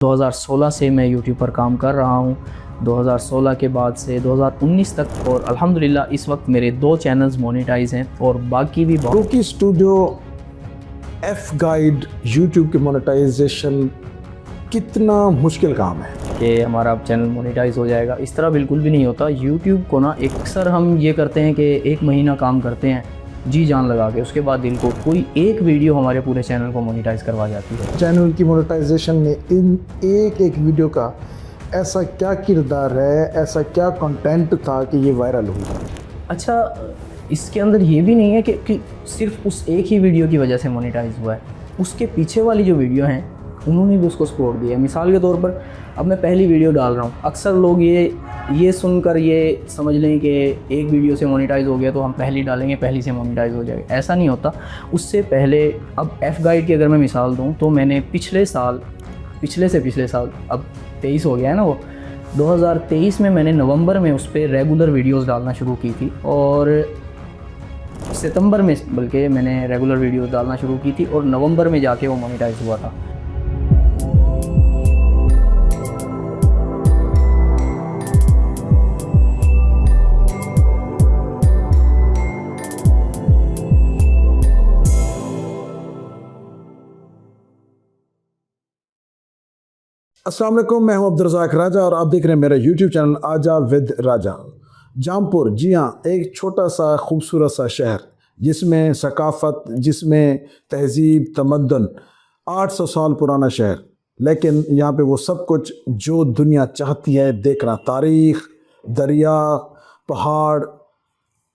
2016 से मैं यूट्यूब पर काम कर रहा हूँ। 2016 के बाद से 2019 तक और अल्हम्दुलिल्लाह इस वक्त मेरे 2 चैनल्स मोनेटाइज हैं और बाकी भी बहुत। Farooqui studio F guide YouTube के मोनेटाइजेशन कितना मुश्किल काम है कि हमारा चैनल मोनेटाइज हो जाएगा, इस तरह बिल्कुल भी नहीं होता। यूट्यूब को ना अक्सर हम ये करते हैं कि 1 महीना काम करते हैं जी जान लगा के, उसके बाद दिल को कोई एक वीडियो हमारे पूरे चैनल को मोनेटाइज करवा जाती है। चैनल की मोनेटाइजेशन में इन एक वीडियो का ऐसा क्या किरदार है, ऐसा क्या कंटेंट था कि ये वायरल हुआ? अच्छा, इसके अंदर ये भी नहीं है कि सिर्फ उस एक ही वीडियो की वजह से मोनेटाइज हुआ है, उसके पीछे वाली जो वीडियो हैं उन्होंने भी उसको सपोर्ट दिया। मिसाल के तौर पर अब मैं पहली वीडियो डाल रहा हूँ, अक्सर लोग ये सुनकर ये समझ लें कि एक वीडियो से मोनेटाइज हो गया तो हम पहली डालेंगे, पहली से मोनेटाइज हो जाएगा, ऐसा नहीं होता। उससे पहले अब एफ गाइड की अगर मैं मिसाल दूँ तो मैंने पिछले साल अब 23 हो गया है ना, वो 2023 में मैंने नवंबर में उस पर रेगुलर वीडियोस डालना शुरू की थी और सितंबर में बल्कि मैंने रेगुलर वीडियोस डालना शुरू की थी और नवंबर में जाके वो मोनेटाइज हुआ था। अस्सलाम वालेकुम, मैं हूं अब्दुल रज़ाक राजा और आप देख रहे हैं मेरा यूट्यूब चैनल आजा विद राजा। जामपुर, जी हाँ, एक छोटा सा खूबसूरत सा शहर जिसमें सकाफ़त, जिसमें तहज़ीब, तमद्दुन, 800 साल पुराना शहर, लेकिन यहाँ पे वो सब कुछ जो दुनिया चाहती है देखना, तारीख़, दरिया, पहाड़,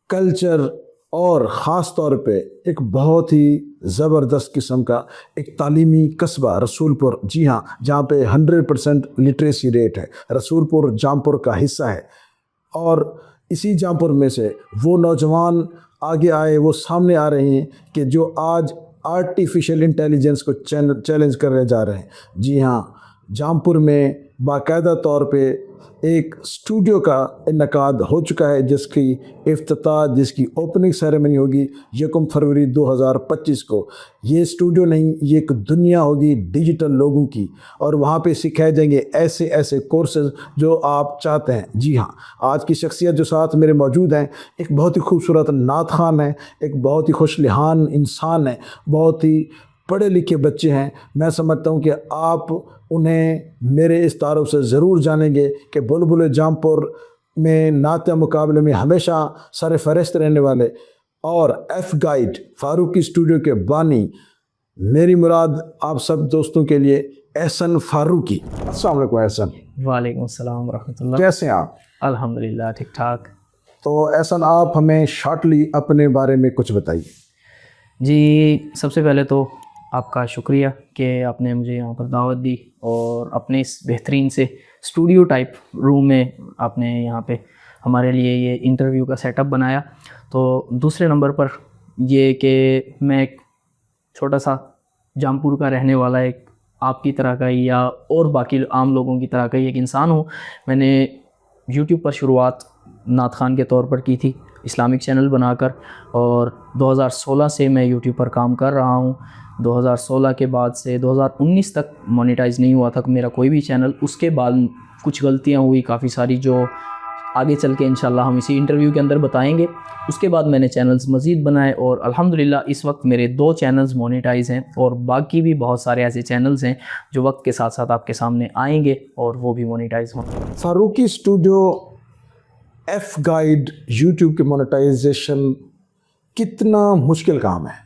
कल्चर और ख़ास तौर पे एक बहुत ही ज़बरदस्त किस्म का एक तालीमी कस्बा रसूलपुर। जी हाँ, जहाँ पे 100% लिटरेसी रेट है। रसूलपुर जामपुर का हिस्सा है और इसी जामपुर में से वो नौजवान आगे आए, वो सामने आ रहे हैं कि जो आज आर्टिफिशियल इंटेलिजेंस को चैलेंज करने जा रहे हैं। जी हाँ, जामपुर में बाकायदा तौर पे एक स्टूडियो का इनकाद हो चुका है जिसकी इफ्तिताह, जिसकी ओपनिंग सेरेमनी होगी 1 फरवरी 2025 को। ये स्टूडियो नहीं, ये एक दुनिया होगी डिजिटल लोगों की और वहाँ पे सिखाए जाएंगे ऐसे ऐसे कोर्सेज जो आप चाहते हैं। जी हाँ, आज की शख्सियत जो साथ मेरे मौजूद हैं, एक बहुत ही खूबसूरत नात खान है, एक बहुत ही खुशलिहान इंसान है, बहुत ही पढ़े लिखे बच्चे हैं। मैं समझता हूँ कि आप उन्हें मेरे इस तारुफ से ज़रूर जानेंगे कि बुलबुल जामपुर में नाते मुकाबले में हमेशा सर फहरिस्त रहने वाले और एफ गाइड फारूकी स्टूडियो के बानी, मेरी मुराद आप सब दोस्तों के लिए एहसन फारूकी। अस्सलाम वालेकुम एहसन। वालेकुम अस्सलाम रहमतुल्लाह। कैसे हैं आप? अल्हम्दुलिल्लाह ठीक ठाक। तो एहसन, आप हमें शॉर्टली अपने बारे में कुछ बताइए। जी, सबसे पहले तो आपका शुक्रिया कि आपने मुझे यहाँ पर दावत दी और अपने इस बेहतरीन से स्टूडियो टाइप रूम में आपने यहाँ पे हमारे लिए ये इंटरव्यू का सेटअप बनाया। तो दूसरे नंबर पर ये कि मैं एक छोटा सा जामपुर का रहने वाला, एक आपकी तरह का ही या और बाकी आम लोगों की तरह का ही एक इंसान हूँ। मैंने यूट्यूब पर शुरुआत नात खान के तौर पर की थी, इस्लामिक चैनल बनाकर, और 2016 से मैं यूट्यूब पर काम कर रहा हूँ। 2016 के बाद से 2019 तक मोनेटाइज नहीं हुआ था मेरा कोई भी चैनल। उसके बाद कुछ गलतियाँ हुई काफ़ी सारी जो आगे चल के इंशाल्लाह हम इसी इंटरव्यू के अंदर बताएंगे। उसके बाद मैंने चैनल्स मज़ीद बनाए और अल्हम्दुलिल्लाह इस वक्त मेरे 2 चैनल्स मोनेटाइज हैं और बाकी भी बहुत सारे ऐसे चैनल्स हैं जो वक्त के साथ साथ आपके सामने आएंगे और वो भी मोनेटाइज होंगे। Farooqui studio F guide YouTube के मोनेटाइजेशन कितना मुश्किल काम है?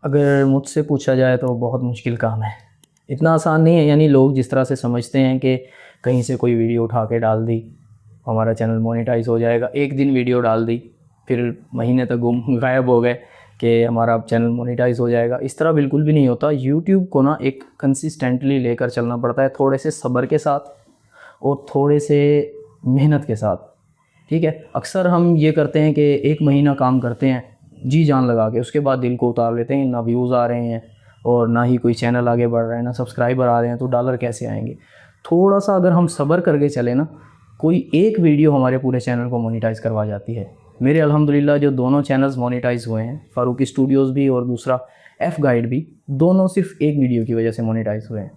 अगर मुझसे पूछा जाए तो बहुत मुश्किल काम है, इतना आसान नहीं है। यानी लोग जिस तरह से समझते हैं कि कहीं से कोई वीडियो उठा के डाल दी हमारा चैनल मोनेटाइज हो जाएगा, एक दिन वीडियो डाल दी फिर महीने तक गायब हो गए कि हमारा अब चैनल मोनेटाइज हो जाएगा, इस तरह बिल्कुल भी नहीं होता। यूट्यूब को ना एक कंसिस्टेंटली लेकर चलना पड़ता है, थोड़े से सब्र के साथ और थोड़े से मेहनत के साथ। ठीक है, अक्सर हम ये करते हैं कि 1 महीना काम करते हैं जी जान लगा के, उसके बाद दिल को उतार लेते हैं, ना व्यूज़ आ रहे हैं और ना ही कोई चैनल आगे बढ़ रहा है, ना सब्सक्राइबर आ रहे हैं, तो डॉलर कैसे आएंगे। थोड़ा सा अगर हम सब्र करके चले ना, कोई एक वीडियो हमारे पूरे चैनल को मोनेटाइज करवा जाती है। मेरे अल्हम्दुलिल्लाह जो दोनों चैनल्स मोनेटाइज हुए हैं, फारूकी स्टूडियोज़ भी और दूसरा एफ गाइड भी, दोनों सिर्फ एक वीडियो की वजह से मोनेटाइज हुए हैं।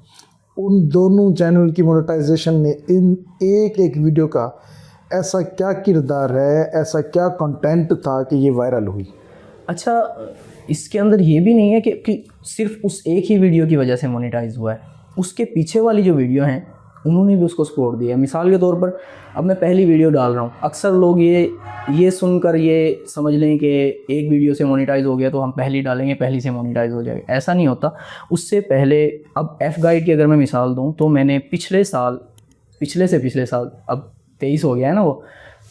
उन दोनों चैनल की मोनेटाइजेशन ने इन एक एक वीडियो का ऐसा क्या किरदार है, ऐसा क्या कंटेंट था कि ये वायरल हुई? अच्छा, इसके अंदर ये भी नहीं है कि सिर्फ उस एक ही वीडियो की वजह से मोनेटाइज हुआ है, उसके पीछे वाली जो वीडियो हैं उन्होंने भी उसको सपोर्ट दिया। मिसाल के तौर पर अब मैं पहली वीडियो डाल रहा हूँ, अक्सर लोग ये सुनकर ये समझ लें कि एक वीडियो से मोनेटाइज हो गया तो हम पहली डालेंगे, पहली से मोनेटाइज हो जाएगा। ऐसा नहीं होता। उससे पहले अब एफ गाइड की अगर मैं मिसाल दूँ तो मैंने पिछले साल, अब 23 हो गया है ना, वो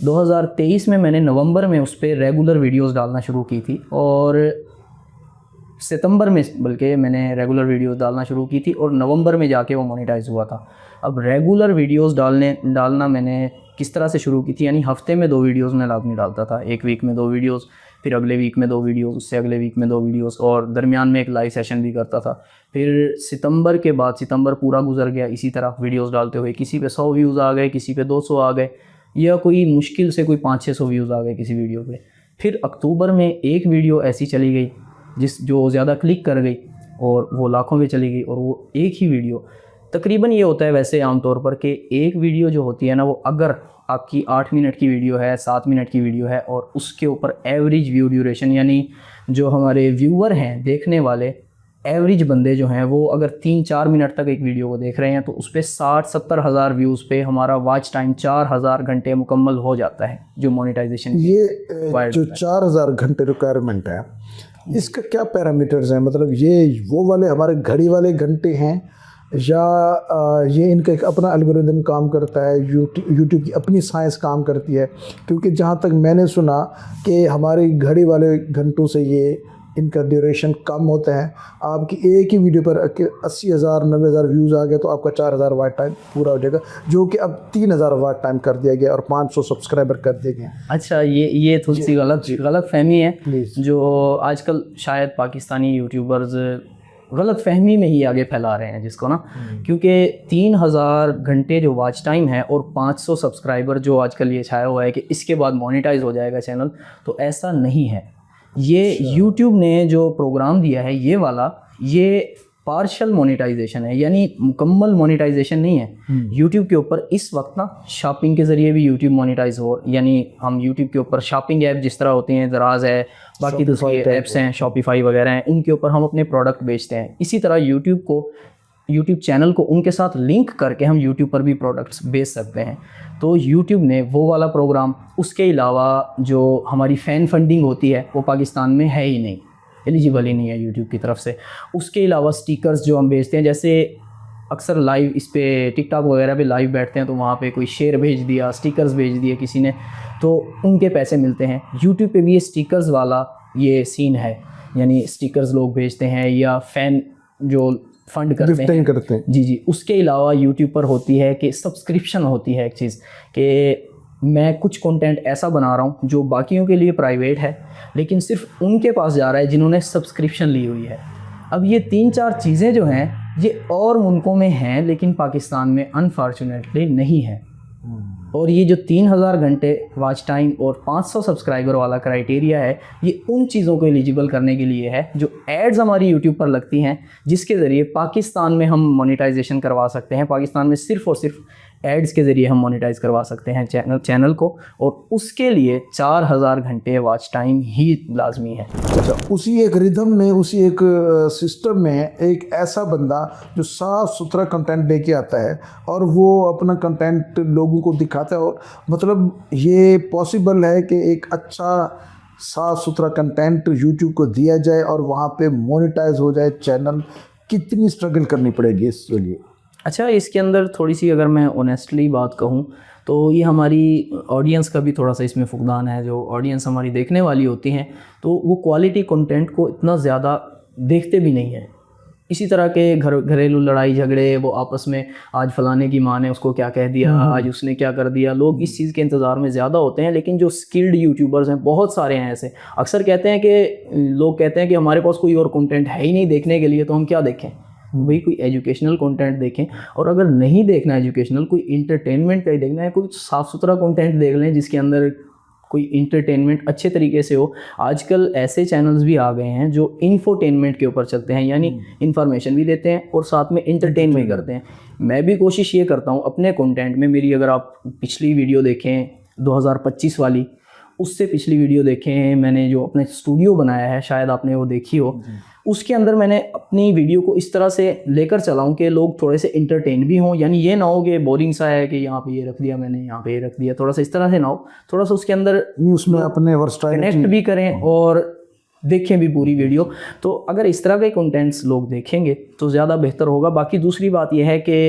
2023 में मैंने नवंबर में उस पर रेगुलर वीडियोस डालना शुरू की थी और सितंबर में बल्कि मैंने रेगुलर वीडियोस डालना शुरू की थी और नवंबर में जाके वो मोनेटाइज हुआ था। अब रेगुलर वीडियोस डालना मैंने किस तरह से शुरू की थी, यानी हफ्ते में 2 वीडियोस मैं लाजमी डालता था। एक वीक में 2 वीडियोस, फिर अगले वीक में 2 वीडियोस, उससे अगले वीक में 2 वीडियोस, और दरमियान में एक लाइव सेशन भी करता था। फिर सितंबर के बाद, सितंबर पूरा गुजर गया इसी तरह वीडियोस डालते हुए। किसी पे 100 व्यूज़ आ गए, किसी पे 200 आ गए, या कोई मुश्किल से कोई 500-600 व्यूज़ आ गए किसी वीडियो पे। फिर अक्टूबर में एक वीडियो ऐसी चली गई जो ज़्यादा क्लिक कर गई और वो लाखों में चली गई, और वो एक ही वीडियो, तकरीबन ये होता है वैसे आमतौर पर कि एक वीडियो जो होती है ना, वो अगर आपकी 8 मिनट की वीडियो है, 7 मिनट की वीडियो है, और उसके ऊपर एवरेज व्यू ड्यूरेशन, यानी जो हमारे व्यूअर हैं, देखने वाले एवरेज बंदे जो हैं, वो अगर 3-4 मिनट तक एक वीडियो को देख रहे हैं तो उस पर 60-70 हज़ार व्यूज़ पे हमारा वॉच टाइम 4000 घंटे मुकम्मल हो जाता है जो मोनेटाइजेशन। ये जो 4000 घंटे रिक्वायरमेंट है, इसका क्या पैरामीटर्स हैं? मतलब ये वो वाले हमारे घड़ी वाले घंटे हैं या ये इनका एक अपना एल्गोरिदम काम करता है, यूट्यूब की अपनी साइंस काम करती है? क्योंकि जहाँ तक मैंने सुना कि हमारी घड़ी वाले घंटों से ये इनका ड्यूरेशन कम होता है। आपकी एक ही वीडियो पर 80,000 90,000 व्यूज़ आ गए तो आपका 4000 वाट टाइम पूरा हो जाएगा, जो कि अब 3000 वाट टाइम कर दिया गया और 500 सब्सक्राइबर कर दिए गए। अच्छा, ये थोड़ी सी गलत फहमी है प्लीज़। जो आजकल शायद पाकिस्तानी यूट्यूबर्स गलत फहमी में ही आगे फैला रहे हैं जिसको ना, क्योंकि 3000 घंटे जो वॉच टाइम है और 500 सब्सक्राइबर जो आजकल ये छाया हुआ है कि इसके बाद मोनेटाइज हो जाएगा चैनल, तो ऐसा नहीं है। ये YouTube ने जो प्रोग्राम दिया है ये वाला, ये पार्शल मोनेटाइजेशन है, यानी मुकम्मल मोनेटाइजेशन नहीं है। YouTube के ऊपर इस वक्त ना शॉपिंग के ज़रिए भी YouTube मोनेटाइज हो, यानी हम YouTube के ऊपर शॉपिंग ऐप जिस तरह होती हैं, दराज है, बाकी दूसरी ऐप्स हैं, शॉपिफाई वगैरह हैं, उनके ऊपर हम अपने प्रोडक्ट बेचते हैं। इसी तरह YouTube चैनल को उनके साथ लिंक करके हम YouTube पर भी प्रोडक्ट्स बेच सकते हैं। तो YouTube ने वो वाला प्रोग्राम, उसके अलावा जो हमारी फ़ैन फंडिंग होती है वो पाकिस्तान में है ही नहीं, एलिजिबल ही नहीं है YouTube की तरफ से। उसके अलावा स्टिकर्स जो हम बेचते हैं, जैसे अक्सर लाइव इस पे टिकटॉक वगैरह पे लाइव बैठते हैं तो वहाँ पे कोई शेयर भेज दिया, स्टिकर्स भेज दिए किसी ने, तो उनके पैसे मिलते हैं। YouTube पे भी ये स्टिकर्स वाला ये सीन है, यानी स्टिकर्स लोग भेजते हैं या फ़ैन जो फंड करते हैं। जी, उसके अलावा यूट्यूब पर होती है कि सब्सक्रिप्शन होती है, एक चीज़ कि मैं कुछ कंटेंट ऐसा बना रहा हूँ जो बाकियों के लिए प्राइवेट है लेकिन सिर्फ उनके पास जा रहा है जिन्होंने सब्सक्रिप्शन ली हुई है। अब ये 3-4 चीज़ें जो हैं ये और मुल्कों में हैं लेकिन पाकिस्तान में अनफॉर्चुनेटली नहीं है। और ये जो 3000 घंटे वॉच टाइम और 500 सब्सक्राइबर वाला क्राइटेरिया है, ये उन चीज़ों को एलिजिबल करने के लिए है जो एड्स हमारी यूट्यूब पर लगती हैं, जिसके ज़रिए पाकिस्तान में हम मोनेटाइजेशन करवा सकते हैं। पाकिस्तान में सिर्फ़ और सिर्फ एड्स के ज़रिए हम मोनेटाइज करवा सकते हैं चैनल को, और उसके लिए 4000 घंटे वॉच टाइम ही लाजमी है। अच्छा, उसी एक रिदम में, उसी एक सिस्टम में एक ऐसा बंदा जो साफ़ सुथरा कंटेंट लेके आता है और वो अपना कंटेंट लोगों को दिखाता है, और मतलब ये पॉसिबल है कि एक अच्छा साफ़ सुथरा कंटेंट यूट्यूब को दिया जाए और वहाँ पे मोनेटाइज हो जाए चैनल? कितनी स्ट्रगल करनी पड़ेगी इसके लिए? अच्छा, इसके अंदर थोड़ी सी अगर मैं ऑनेस्टली बात कहूँ तो ये हमारी ऑडियंस का भी थोड़ा सा इसमें फुकदान है। जो ऑडियंस हमारी देखने वाली होती हैं तो वो क्वालिटी कंटेंट को इतना ज़्यादा देखते भी नहीं है। इसी तरह के घरेलू लड़ाई झगड़े, वो आपस में आज फलाने की माँ ने उसको क्या कह दिया, आज उसने क्या कर दिया, लोग इस चीज़ के इंतज़ार में ज़्यादा होते हैं। लेकिन जो स्किल्ड यूट्यूबर्स हैं, बहुत सारे हैं ऐसे, अक्सर कहते हैं कि लोग कहते हैं कि हमारे पास कोई और कंटेंट है ही नहीं देखने के लिए, तो हम क्या देखें? वही कोई एजुकेशनल कंटेंट देखें, और अगर नहीं देखना एजुकेशनल, कोई इंटरटेनमेंट का ही देखना है, कोई साफ़ सुथरा कंटेंट देख लें जिसके अंदर कोई इंटरटेनमेंट अच्छे तरीके से हो। आजकल ऐसे चैनल्स भी आ गए हैं जो इन्फोटेनमेंट के ऊपर चलते हैं, यानी इन्फॉर्मेशन भी देते हैं और साथ में इंटरटेन भी करते हैं। मैं भी कोशिश ये करता हूँ अपने कंटेंट में, मेरी अगर आप पिछली वीडियो देखें 2025 वाली, उससे पिछली वीडियो देखें, मैंने जो अपने स्टूडियो बनाया है, शायद आपने वो देखी हो, उसके अंदर मैंने अपनी वीडियो को इस तरह से लेकर चलाऊं कि लोग थोड़े से इंटरटेन भी हों, यानी ये ना हो कि बोरिंग सा है कि यहाँ पे ये रख दिया मैंने, यहाँ पे ये रख दिया, थोड़ा सा इस तरह से ना हो, थोड़ा सा उसके अंदर उसमें अपने कनेक्ट भी करें और देखें भी पूरी वीडियो। तो अगर इस तरह के कंटेंट्स लोग देखेंगे तो ज़्यादा बेहतर होगा। बाकी दूसरी बात यह है कि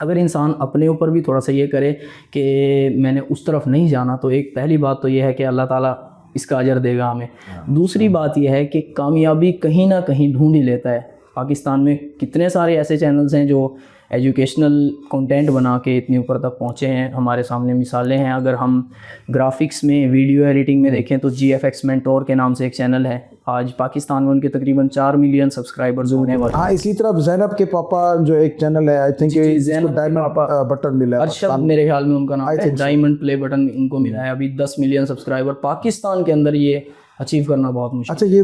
अगर इंसान अपने ऊपर भी थोड़ा सा ये करे कि मैंने उस तरफ नहीं जाना, तो एक पहली बात तो ये है कि अल्लाह ताला इसका अजर देगा हमें। दूसरी बात यह है कि कामयाबी कहीं ना कहीं ढूंढ ही लेता है। पाकिस्तान में कितने सारे ऐसे चैनल्स हैं जो एजुकेशनल कंटेंट बना के इतनी ऊपर तक पहुँचे हैं, हमारे सामने मिसालें हैं। अगर हम ग्राफिक्स में, वीडियो एडिटिंग में देखें तो GFX मेंटोर के नाम से एक चैनल है, आज पाकिस्तान में उनके तकरीबन 4 मिलियन सब्सक्राइबर्स होने वाले। हाँ, इसी तरह ज़ैनब के पापा जो एक चैनल है, I think Zainab diamond button मिला है। अरशद मेरे ख्याल में उनका नाम है, डायमंड प्ले बटन उनको मिला है। अभी 10 मिलियन सब्सक्राइबर पाकिस्तान के अंदर ये अचीव करना बहुत मुश्किल। अच्छा, ये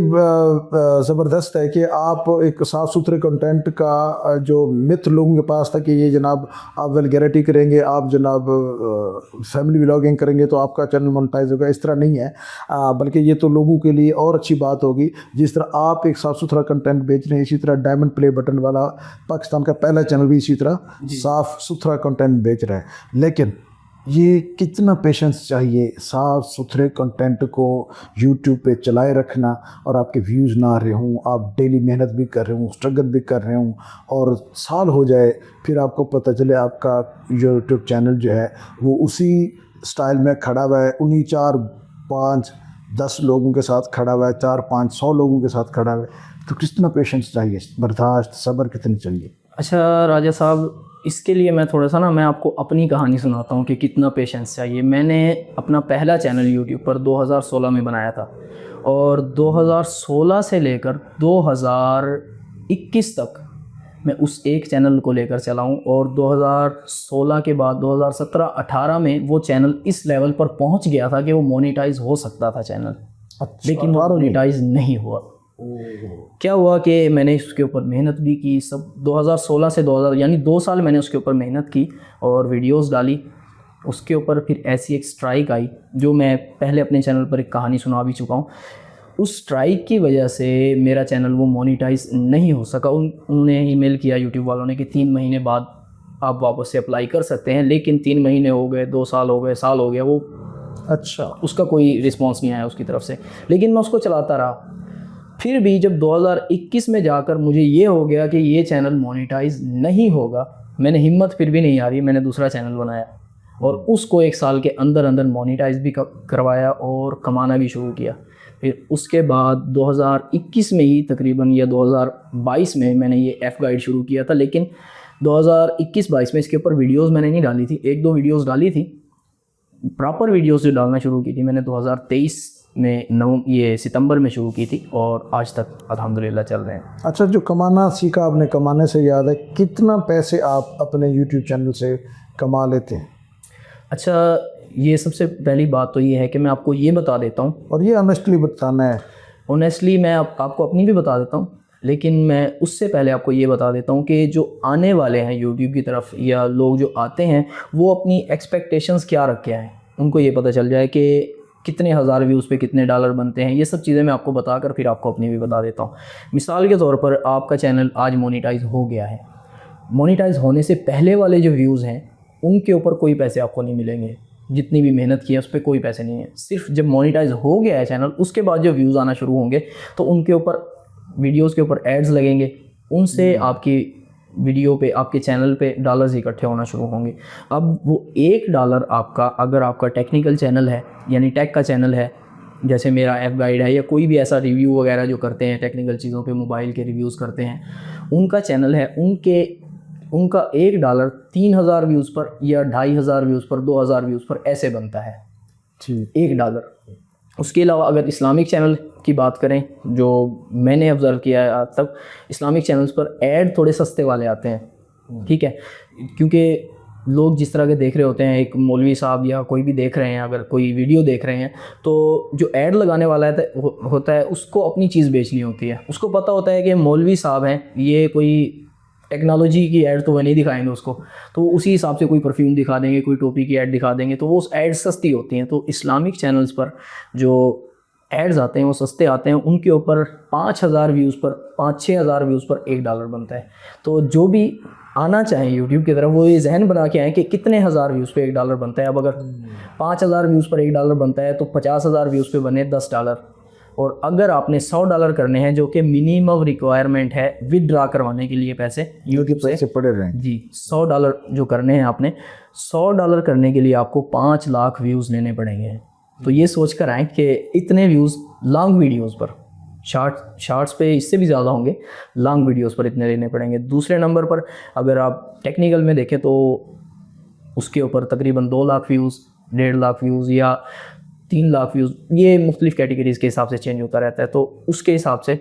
ज़बरदस्त है कि आप एक साफ़ सुथरे कंटेंट का जो मिथ लोगों के पास था कि ये जनाब आप वल्गैरिटी करेंगे, आप जनाब फैमिली व्लॉगिंग करेंगे तो आपका चैनल मोनेटाइज होगा, इस तरह नहीं है। बल्कि ये तो लोगों के लिए और अच्छी बात होगी। जिस तरह आप एक साफ़ सुथरा कंटेंट बेच रहे हैं, इसी तरह डायमंड प्ले बटन वाला पाकिस्तान का पहला चैनल भी इसी तरह साफ़ सुथरा कंटेंट बेच रहा है। लेकिन ये कितना पेशेंस चाहिए साफ़ सुथरे कंटेंट को यूट्यूब पे चलाए रखना, और आपके व्यूज़ ना आ रहे हों, आप डेली मेहनत भी कर रहे हों, स्ट्रगल भी कर रहे हों, और साल हो जाए फिर आपको पता चले आपका यूट्यूब चैनल जो है वो उसी स्टाइल में खड़ा हुआ है, उन्हीं 4, 5, 10 लोगों के साथ खड़ा हुआ है, 4, 5, 100 लोगों के साथ खड़ा हुआ है। तो कितना पेशेंस चाहिए, बर्दाश्त, सब्र कितनी चाहिए? अच्छा राजा साहब, इसके लिए मैं थोड़ा सा मैं आपको अपनी कहानी सुनाता हूँ कि कितना पेशेंस चाहिए। मैंने अपना पहला चैनल यूट्यूब पर 2016 में बनाया था, और 2016 से लेकर 2021 तक मैं उस एक चैनल को लेकर चला हूँ। और 2016 के बाद 2017-18 में वो चैनल इस लेवल पर पहुँच गया था कि वो मोनेटाइज हो सकता था चैनल। लेकिन वो मोनेटाइज नहीं हुआ। क्या हुआ कि मैंने इसके ऊपर मेहनत भी की, सब 2016 से 2000 यानी 2 साल मैंने उसके ऊपर मेहनत की और वीडियोस डाली। उसके ऊपर फिर ऐसी एक स्ट्राइक आई, जो मैं पहले अपने चैनल पर एक कहानी सुना भी चुका हूँ। उस स्ट्राइक की वजह से मेरा चैनल वो मोनेटाइज नहीं हो सका। उन्होंने ईमेल किया यूट्यूब वालों ने कि 3 महीने बाद आप वापस से अप्लाई कर सकते हैं, लेकिन 3 महीने हो गए, 2 साल हो गए, साल हो गया, वो अच्छा उसका कोई रिस्पॉन्स नहीं आया उसकी तरफ से। लेकिन मैं उसको चलाता रहा। फिर भी जब 2021 में जाकर मुझे ये हो गया कि ये चैनल मोनेटाइज नहीं होगा, मैंने हिम्मत फिर भी नहीं हारी, मैंने दूसरा चैनल बनाया और उसको 1 साल के अंदर अंदर मोनेटाइज भी करवाया और कमाना भी शुरू किया। फिर उसके बाद 2021 में ही तकरीबन या 2022 में मैंने ये एफ गाइड शुरू किया था। लेकिन 2021-22 में इसके ऊपर वीडियोस मैंने नहीं डाली थी, 1-2 वीडियोस डाली थी, प्रॉपर वीडियोस जो डालना शुरू की थी मैंने 2023 में ये सितंबर में शुरू की थी, और आज तक अल्हम्दुलिल्लाह चल रहे हैं। अच्छा, जो कमाना सीखा आपने, कमाने से याद है, कितना पैसे आप अपने यूट्यूब चैनल से कमा लेते हैं? अच्छा, ये सबसे पहली बात तो ये है कि मैं आपको ये बता देता हूँ, और ये ऑनेस्टली बताना है। ऑनेस्टली मैं आपको अपनी भी बता देता हूँ, लेकिन मैं उससे पहले आपको ये बता देता हूँ कि जो आने वाले हैं यूट्यूब की तरफ या लोग जो आते हैं वो अपनी एक्सपेक्टेशंस क्या रख के आए, उनको ये पता चल जाए कि कितने हज़ार व्यूज़ पे कितने डॉलर बनते हैं। ये सब चीज़ें मैं आपको बताकर फिर आपको अपनी भी बता देता हूँ। मिसाल के तौर पर आपका चैनल आज मोनेटाइज हो गया है, मोनेटाइज होने से पहले वाले जो व्यूज़ हैं उनके ऊपर कोई पैसे आपको नहीं मिलेंगे, जितनी भी मेहनत की है उस पर कोई पैसे नहीं है। सिर्फ जब मोनेटाइज हो गया है चैनल, उसके बाद जो व्यूज़ आना शुरू होंगे तो उनके ऊपर, वीडियोज़ के ऊपर एड्स लगेंगे, उनसे आपकी वीडियो पे, आपके चैनल पे डॉलर्स इकट्ठे होना शुरू होंगे। अब वो $1 आपका, अगर आपका टेक्निकल चैनल है यानी टेक का चैनल है, जैसे मेरा एफ गाइड है या कोई भी ऐसा रिव्यू वगैरह जो करते हैं टेक्निकल चीज़ों पे, मोबाइल के रिव्यूज़ करते हैं, उनका चैनल है, उनका $1 3000 व्यूज़ पर या 2500 व्यूज़ पर, 2000 व्यूज़ पर ऐसे बनता है $1। उसके अलावा अगर इस्लामिक चैनल की बात करें, जो मैंने ऑब्ज़र्व किया है आज तक, इस्लामिक चैनल्स पर ऐड थोड़े सस्ते वाले आते हैं, ठीक है, क्योंकि लोग जिस तरह के देख रहे होते हैं, एक मौलवी साहब या कोई भी देख रहे हैं, अगर कोई वीडियो देख रहे हैं तो जो ऐड लगाने वाला होता है उसको अपनी चीज़ बेचनी होती है। उसको पता होता है कि मौलवी साहब हैं, ये कोई टेक्नोलॉजी की ऐड तो वह नहीं दिखाएंगे उसको, तो उसी हिसाब से कोई परफ्यूम दिखा देंगे, कोई टोपी की ऐड दिखा देंगे, तो वो ऐड सस्ती होती हैं। तो इस्लामिक चैनल्स पर जो एड्स आते हैं वो सस्ते आते हैं, उनके ऊपर 5,000 व्यूज़ पर 5-6 हज़ार व्यूज़ पर $1 बनता है। तो जो भी आना चाहें यूट्यूब की तरफ वो ये जहन बना के आएँ कि कितने हज़ार व्यूज़ पे $1 बनता है। अब अगर 5,000 व्यूज़ पर $1 बनता है तो 50,000 व्यूज़ पे बने $10। और अगर आपने $100 करने हैं, जो कि मिनिमम रिक्वायरमेंट है विदड्रा करवाने के लिए पैसे यूट्यूब से पड़े रहें जी, $100 जो करने हैं आपने, $100 करने के लिए आपको 5 लाख व्यूज़ लेने पड़ेंगे। तो ये सोच कर आएँ कि इतने व्यूज़ लॉन्ग वीडियोज़ पर, शॉर्ट्स पे इससे भी ज़्यादा होंगे, लॉन्ग वीडियोज़ पर इतने लेने पड़ेंगे। दूसरे नंबर पर अगर आप टेक्निकल में देखें तो उसके ऊपर तकरीबन 2 लाख व्यूज़, 1.5 लाख व्यूज़ या 3 लाख व्यूज़, ये मुख्तलिफ़ कैटेगरीज़ के हिसाब से चेंज होता रहता है। तो उसके हिसाब से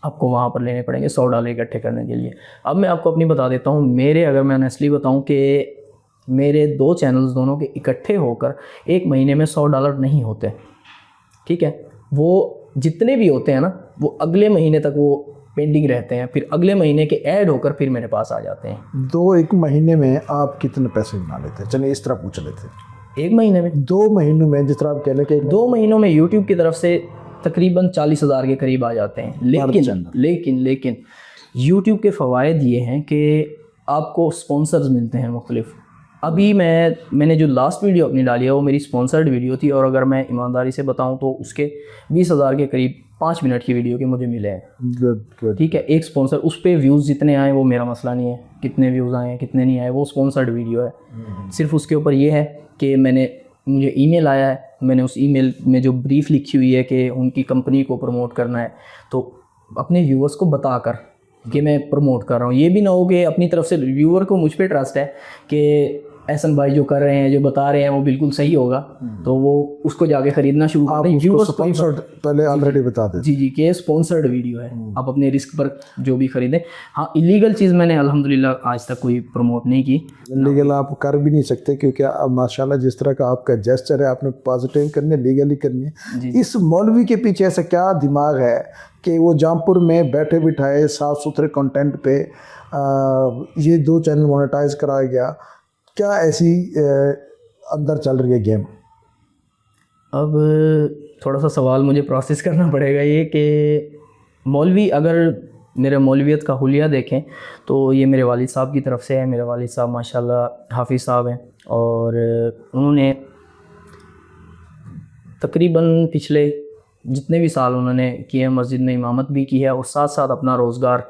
आपको वहाँ पर लेने पड़ेंगे $100 इकट्ठे करने के लिए। अब मैं आपको अपनी बता देता हूँ, मेरे अगर मैं ऑनेस्टली बताऊँ कि मेरे 2 चैनल्स दोनों के इकट्ठे होकर एक महीने में $100 नहीं होते, ठीक है। वो जितने भी होते हैं ना वो अगले महीने तक वो पेंडिंग रहते हैं, फिर अगले महीने के ऐड होकर फिर मेरे पास आ जाते हैं। एक महीने में आप कितने पैसे बना लेते हैं? चलिए इस तरह पूछ लेते हैं। एक महीने में 2 महीनों में जिस तरह आप कह लें कि 2 महीनों में यूट्यूब की तरफ से तकरीबन 40,000 के करीब आ जाते हैं। लेकिन यूट्यूब के फ़वाइद ये हैं कि आपको स्पॉन्सर्स मिलते हैं मुख्तलिफ। अभी मैंने जो लास्ट वीडियो अपनी डाली है वो मेरी स्पॉन्सर्ड वीडियो थी, और अगर मैं ईमानदारी से बताऊं तो उसके 20,000 के करीब 5 मिनट की वीडियो के मुझे मिले हैं। ठीक है, एक स्पॉन्सर, उस पर व्यूज़ जितने आए वो मेरा मसला नहीं है, कितने व्यूज़ आए हैं कितने नहीं आए, वो स्पॉन्सर्ड वीडियो है। सिर्फ उसके ऊपर ये है कि मुझे ईमेल आया है, मैंने उस ईमेल में जो ब्रीफ लिखी हुई है कि उनकी कंपनी को प्रमोट करना है, तो अपने व्यूअर्स को बताकर कि मैं प्रमोट कर रहा हूँ। ये भी ना हो कि अपनी तरफ से व्यूअर को मुझ पे ट्रस्ट है कि एहसन भाई जो कर रहे हैं, जो बता रहे हैं वो बिल्कुल सही होगा, तो वो उसको जाके ख़रीदना शुरू कर दें। व्यूअर्स स्पॉन्सर्ड पहले ऑलरेडी बता दें। जी कि स्पॉन्सर्ड वीडियो है, आप अपने रिस्क पर जो भी ख़रीदें। हाँ, इलीगल चीज़ मैंने अल्हम्दुलिल्लाह आज तक कोई प्रमोट नहीं की। लीगल आप कर भी नहीं सकते क्योंकि अब माशाल्लाह जिस तरह का आपका जेस्चर है, आपने पॉजिटिव करनी है, लीगली करनी है। इस मौलवी के पीछे ऐसा क्या दिमाग है कि वो जामपुर में बैठे बिठाए साफ़ सुथरे कंटेंट पे ये 2 चैनल मोनेटाइज कराया गया? क्या ऐसी अंदर चल रही है गेम? अब थोड़ा सा सवाल मुझे प्रोसेस करना पड़ेगा ये कि मौलवी, अगर मेरे मौलवियत का हुलिया देखें तो ये मेरे वालिद साहब की तरफ से है। मेरे वालिद साहब माशाल्लाह हाफिज़ साहब हैं, और उन्होंने तकरीबन पिछले जितने भी साल उन्होंने किए, मस्जिद में इमामत भी की है और साथ साथ अपना रोज़गार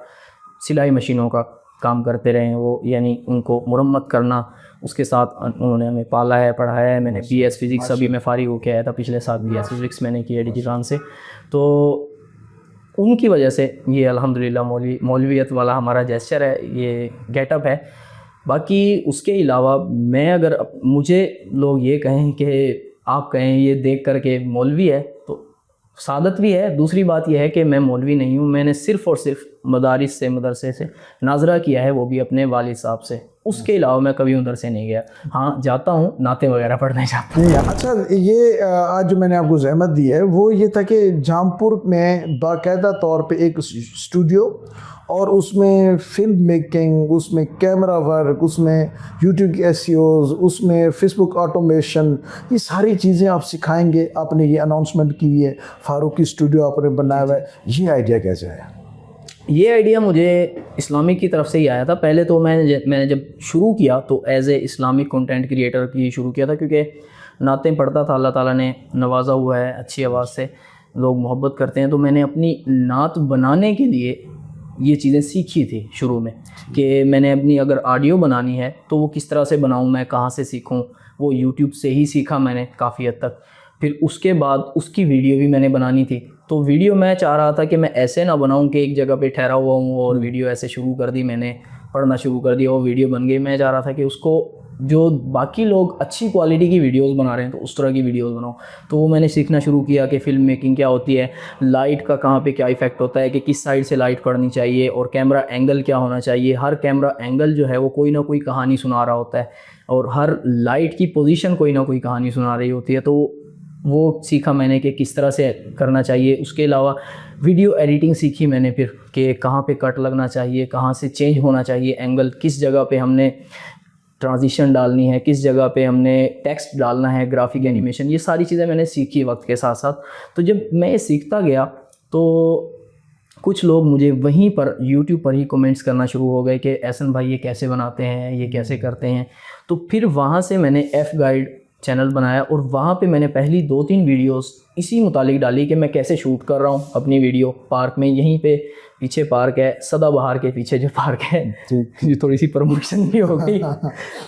सिलाई मशीनों का काम करते रहे हैं वो, यानी उनको मुरम्मत करना, उसके साथ उन्होंने हमें पाला है, पढ़ाया है। मैंने BS फिज़िक्स अभी मैं फ़ारिग होकर आया था पिछले साल, BS फिज़िक्स मैंने की है डिजिटान से। तो उनकी वजह से ये अल्हम्दुलिल्लाह मौलवियत वाला हमारा जेस्चर है, ये गेटअप है। बाकी उसके अलावा मैं, अगर मुझे लोग ये कहें कि आप कहें ये देख कर के मौलवी है, तो सादत भी है। दूसरी बात यह है कि मैं मौलवी नहीं हूँ, मैंने सिर्फ़ और सिर्फ मदरसे से नाजरा किया है, वो भी अपने वालिद साहब से। उसके अलावा मैं कभी उधर से नहीं गया। हाँ, जाता हूँ, नाते वगैरह पढ़ने जाता हूँ। अच्छा, ये आज जो मैंने आपको ज़हमत दी है वो ये था कि जामपुर में बाकायदा तौर पे एक स्टूडियो, और उसमें फिल्म मेकिंग, उसमें कैमरा वर्क, उसमें यूट्यूब की SEOs, उसमें फेसबुक ऑटोमेशन, ये सारी चीज़ें आप सिखाएंगे। आपने ये अनाउंसमेंट की है, फारूकी स्टूडियो आपने बनाया हुआ है, ये आइडिया कैसे है? ये आइडिया मुझे इस्लामिक की तरफ से ही आया था। पहले तो मैंने जब शुरू किया तो as a Islamic content creator की शुरू किया था, क्योंकि नातें पढ़ता था, अल्लाह ताला ने नवाजा हुआ है अच्छी आवाज़ से, लोग मोहब्बत करते हैं। तो मैंने अपनी नात बनाने के लिए ये चीज़ें सीखी थी शुरू में, कि मैंने अपनी अगर ऑडियो बनानी है तो वो किस तरह से बनाऊँ, मैं कहाँ से सीखूँ, वो यूट्यूब से ही सीखा मैंने काफ़ी हद तक। फिर उसके बाद उसकी वीडियो भी मैंने बनानी थी, तो वीडियो मैं चाह रहा था कि मैं ऐसे ना बनाऊं कि एक जगह पे ठहरा हुआ हूँ और वीडियो ऐसे शुरू कर दी, मैंने पढ़ना शुरू कर दिया और वीडियो बन गई। मैं चाह रहा था कि उसको जो बाकी लोग अच्छी क्वालिटी की वीडियोस बना रहे हैं तो उस तरह की वीडियोस बनाओ। तो वो मैंने सीखना शुरू किया कि फ़िल्म मेकिंग क्या होती है, लाइट का कहाँ पे क्या इफ़ेक्ट होता है, कि किस साइड से लाइट पड़नी चाहिए, और कैमरा एंगल क्या होना चाहिए। हर कैमरा एंगल जो है वो कोई ना कोई कहानी सुना रहा होता है, और हर लाइट की पोजीशन कोई ना कोई कहानी सुना रही होती है। तो वो सीखा मैंने कि किस तरह से करना चाहिए। उसके अलावा वीडियो एडिटिंग सीखी मैंने फिर, कि कहाँ पे कट लगना चाहिए, कहाँ से चेंज होना चाहिए एंगल, किस जगह पे हमने ट्रांजिशन डालनी है, किस जगह पे हमने टेक्स्ट डालना है, ग्राफिक एनिमेशन, ये सारी चीज़ें मैंने सीखी वक्त के साथ साथ। तो जब मैं ये सीखता गया तो कुछ लोग मुझे वहीं पर यूट्यूब पर ही कमेंट्स करना शुरू हो गए कि एहसन भाई ये कैसे बनाते हैं, ये कैसे करते हैं। तो फिर वहाँ से मैंने एफ गाइड चैनल बनाया, और वहाँ पे मैंने पहली 2-3 वीडियोस इसी मुतालिक डाली कि मैं कैसे शूट कर रहा हूँ अपनी वीडियो पार्क में। यहीं पे पीछे पार्क है, सदाबहार के पीछे जो पार्क है, ये थोड़ी सी प्रमोशन भी हो गई।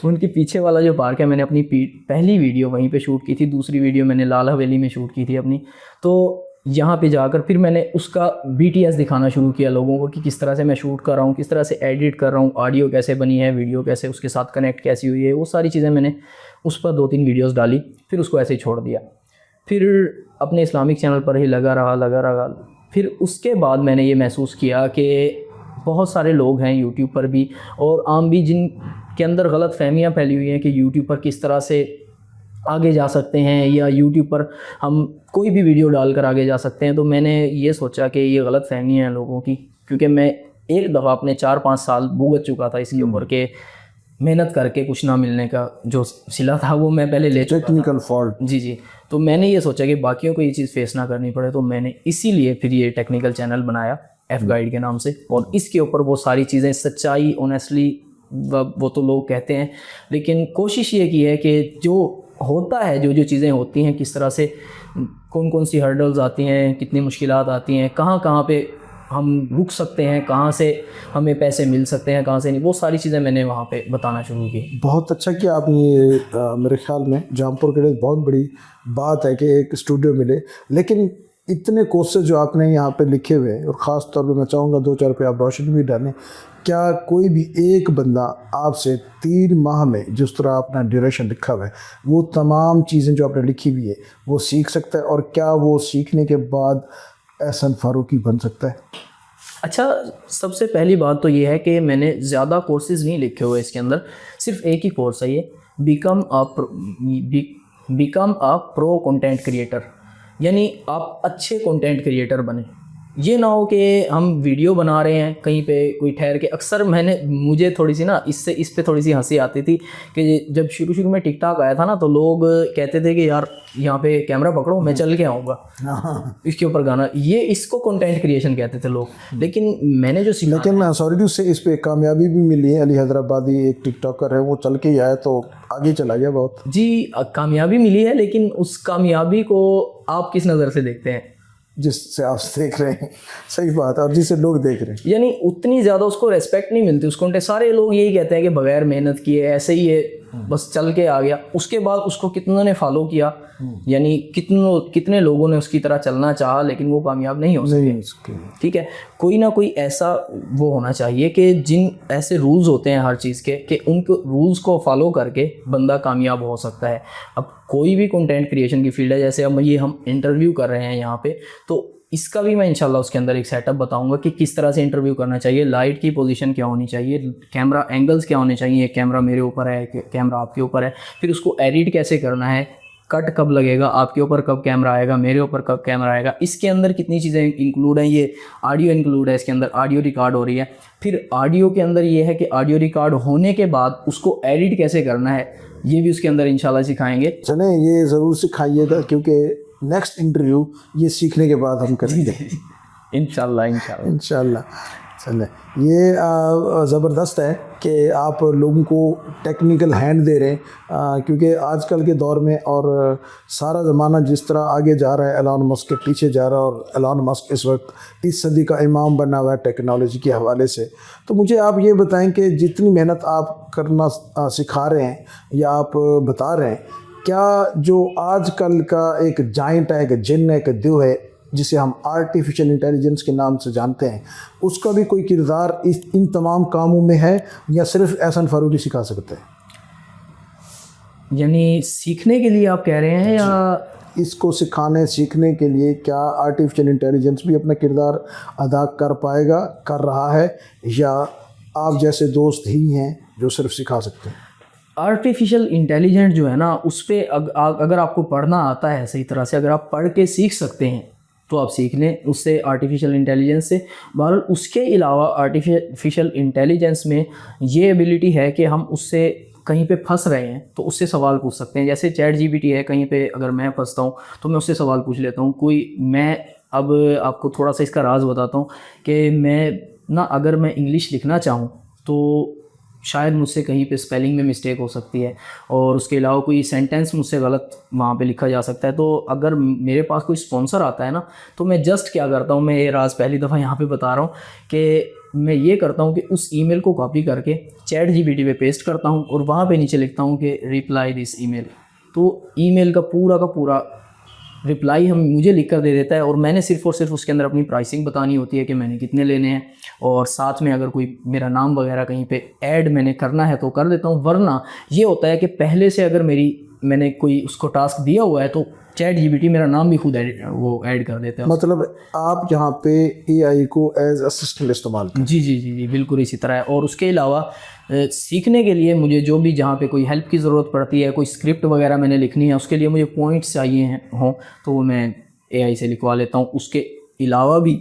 उनके पीछे वाला जो पार्क है, मैंने अपनी पहली वीडियो वहीं पे शूट की थी, दूसरी वीडियो मैंने लाल हवेली में शूट की थी अपनी। तो यहाँ पे जाकर फिर मैंने उसका BTS दिखाना शुरू किया लोगों को कि किस तरह से मैं शूट कर रहा हूँ, किस तरह से एडिट कर रहा हूँ, ऑडियो कैसे बनी है, वीडियो कैसे उसके साथ कनेक्ट कैसी हुई है। वो सारी चीज़ें मैंने उस पर 2-3 वीडियोस डाली, फिर उसको ऐसे ही छोड़ दिया। फिर अपने इस्लामिक चैनल पर ही लगा रहा। फिर उसके बाद मैंने ये महसूस किया कि बहुत सारे लोग हैं यूट्यूब पर भी और आम भी, जिनके अंदर गलत फहमियाँ फैली हुई हैं कि यूट्यूब पर किस तरह से आगे जा सकते हैं, या यूट्यूब पर हम कोई भी वीडियो डालकर आगे जा सकते हैं। तो मैंने ये सोचा कि ये गलत फहमियाँ हैं लोगों की, क्योंकि मैं एक दफ़ा अपने 4-5 साल भुगत चुका था इसके ऊपर के मेहनत करके कुछ ना मिलने का जो सिला था वो मैं पहले ले चुका था। Technical fault. जी। तो मैंने ये सोचा कि बाकियों को ये चीज़ फेस ना करनी पड़े, तो मैंने इसीलिए फिर ये टेक्निकल चैनल बनाया एफ गाइड के नाम से। और इसके ऊपर वो सारी चीज़ें सच्चाई, ऑनेस्टली, वो तो लोग कहते हैं, लेकिन कोशिश ये की है कि जो होता है, जो चीज़ें होती हैं, किस तरह से कौन कौन सी हर्डल्स आती हैं, कितनी मुश्किलात आती हैं, कहाँ पे हम रुक सकते हैं, कहाँ से हमें पैसे मिल सकते हैं, कहाँ से नहीं, वो सारी चीज़ें मैंने वहाँ पे बताना शुरू की। बहुत अच्छा कि आपने ये मेरे ख्याल में जौनपुर के लिए बहुत बड़ी बात है कि एक स्टूडियो मिले। लेकिन इतने कोर्सेज जो आपने यहाँ पे लिखे हुए हैं, और ख़ास तौर पे मैं चाहूँगा 2-4 पे आप रोशनी भी डालें, क्या कोई भी एक बंदा आपसे 3 माह में जिस तरह अपना ड्यूरेशन लिखा हुआ है, वो तमाम चीज़ें जो आपने लिखी हुई है वो सीख सकता है? और क्या वो सीखने के बाद एहसन फारूकी बन सकता है? अच्छा, सबसे पहली बात तो ये है कि मैंने ज़्यादा कोर्सेज़ नहीं लिखे हुए इसके अंदर, सिर्फ एक ही कोर्स है ये, become a pro content creator. यानी आप अच्छे कंटेंट क्रिएटर बने। ये ना हो कि हम वीडियो बना रहे हैं कहीं पे कोई ठहर के। अक्सर मुझे थोड़ी सी ना इस पे थोड़ी सी हंसी आती थी कि जब शुरू में टिकटॉक आया था ना, तो लोग कहते थे कि यार यहाँ पे कैमरा पकड़ो, मैं चल के आऊँगा, इसके ऊपर गाना, ये इसको कंटेंट क्रिएशन कहते थे लोग। लेकिन मैंने जो सीखा, लेकिन सॉरी टू से, इस पे कामयाबी भी मिली है। अली हैदराबादी एक टिकटॉकर है, वो चल के ही आया तो आगे चला गया बहुत। जी, कामयाबी मिली है, लेकिन उस कामयाबी को आप किस नज़र से देखते हैं? जिससे आप देख रहे हैं, सही बात है, और जिसे लोग देख रहे हैं, यानी उतनी ज़्यादा उसको रेस्पेक्ट नहीं मिलती उसको। सारे लोग यही कहते हैं कि बगैर मेहनत किए ऐसे ही है, बस चल के आ गया। उसके बाद उसको कितनों ने फॉलो किया, यानी कितने लोगों ने उसकी तरह चलना चाहा, लेकिन वो कामयाब नहीं हो सके। ठीक है, कोई ना कोई ऐसा वो होना चाहिए कि जिन ऐसे रूल्स होते हैं हर चीज़ के, कि उनको रूल्स को फॉलो करके बंदा कामयाब हो सकता है। अब कोई भी कंटेंट क्रिएशन की फील्ड है, जैसे अब ये हम इंटरव्यू कर रहे हैं यहाँ पे, तो इसका भी मैं इंशाल्लाह उसके अंदर एक सेटअप बताऊंगा कि किस तरह से इंटरव्यू करना चाहिए, लाइट की पोजीशन क्या होनी चाहिए, कैमरा एंगल्स क्या होने चाहिए, कैमरा मेरे ऊपर है, कैमरा आपके ऊपर है, फिर उसको एडिट कैसे करना है, कट कब लगेगा, आपके ऊपर कब कैमरा आएगा, मेरे ऊपर कब कैमरा आएगा, इसके अंदर कितनी चीज़ें इंक्लूड हैं, ये ऑडियो इंक्लूड है, इसके अंदर ऑडियो रिकॉर्ड हो रही है। फिर ऑडियो के अंदर ये है कि ऑडियो रिकॉर्ड होने के बाद उसको एडिट कैसे करना है, ये भी उसके अंदर इंशाल्लाह सिखाएंगे। चलें, ये ज़रूर सिखाइएगा, क्योंकि नेक्स्ट इंटरव्यू ये सीखने के बाद हम करेंगे इंशाल्लाह। चलें, ये ज़बरदस्त है कि आप लोगों को टेक्निकल हैंड दे रहे हैं, क्योंकि आजकल के दौर में और सारा ज़माना जिस तरह आगे जा रहा है, एलन मस्क के पीछे जा रहा है, और एलन मस्क इस वक्त इस सदी का इमाम बना हुआ है टेक्नोलॉजी के हवाले से। तो मुझे आप ये बताएं कि जितनी मेहनत आप करना सिखा रहे हैं या आप बता रहे हैं, क्या जो आजकल का एक जाइंट है, एक जिन है, एक दिव है, जिसे हम आर्टिफिशियल इंटेलिजेंस के नाम से जानते हैं, उसका भी कोई किरदार इन तमाम कामों में है, या सिर्फ एहसन फारूकी सिखा सकते हैं? यानी सीखने के लिए आप कह रहे हैं या? इसको सिखाने सीखने के लिए क्या आर्टिफिशियल इंटेलिजेंस भी अपना किरदार अदा कर पाएगा, कर रहा है, या आप जैसे दोस्त ही हैं जो सिर्फ सिखा सकते हैं? आर्टिफिशियल इंटेलिजेंट जो है ना, उस पर अगर आपको पढ़ना आता है सही तरह से, अगर आप पढ़ के सीख सकते हैं तो आप सीख लें उससे, आर्टिफिशियल इंटेलिजेंस से। बहरहाल उसके अलावा आर्टिफिशियल इंटेलिजेंस में ये एबिलिटी है कि हम उससे कहीं पे फंस रहे हैं तो उससे सवाल पूछ सकते हैं। जैसे चैट जीपीटी है, कहीं पे अगर मैं फंसता हूँ तो मैं उससे सवाल पूछ लेता हूँ। मैं अब आपको थोड़ा सा इसका राज बताता हूँ कि मैं ना, अगर मैं इंग्लिश लिखना चाहूँ तो शायद मुझसे कहीं पे स्पेलिंग में मिस्टेक हो सकती है, और उसके अलावा कोई सेंटेंस मुझसे गलत वहाँ पे लिखा जा सकता है। तो अगर मेरे पास कोई स्पॉन्सर आता है ना, तो मैं जस्ट क्या करता हूँ, मैं ये राज पहली दफ़ा यहाँ पे बता रहा हूँ कि मैं ये करता हूँ कि उस ईमेल को कॉपी करके चैट जीपीटी पे पेस्ट करता हूँ और वहाँ पे नीचे लिखता हूँ कि रिप्लाई दिस ईमेल। तो ईमेल का पूरा रिप्लाई मुझे लिख कर दे देता है, और मैंने सिर्फ़ और सिर्फ उसके अंदर अपनी प्राइसिंग बतानी होती है कि मैंने कितने लेने हैं, और साथ में अगर कोई मेरा नाम वगैरह कहीं पे ऐड मैंने करना है तो कर देता हूँ। वरना ये होता है कि पहले से अगर मैंने कोई उसको टास्क दिया हुआ है तो चैट जीपीटी मेरा नाम भी खुद ऐड कर देता है। मतलब आप यहाँ पे एआई को एज असिस्टेंट इस्तेमाल करें? जी, बिल्कुल इसी तरह है। और उसके अलावा सीखने के लिए मुझे जो भी जहाँ पे कोई हेल्प की ज़रूरत पड़ती है, कोई स्क्रिप्ट वगैरह मैंने लिखनी है, उसके लिए मुझे पॉइंट्स चाहिए हों तो वो मैं एआई से लिखवा लेता हूँ। उसके अलावा भी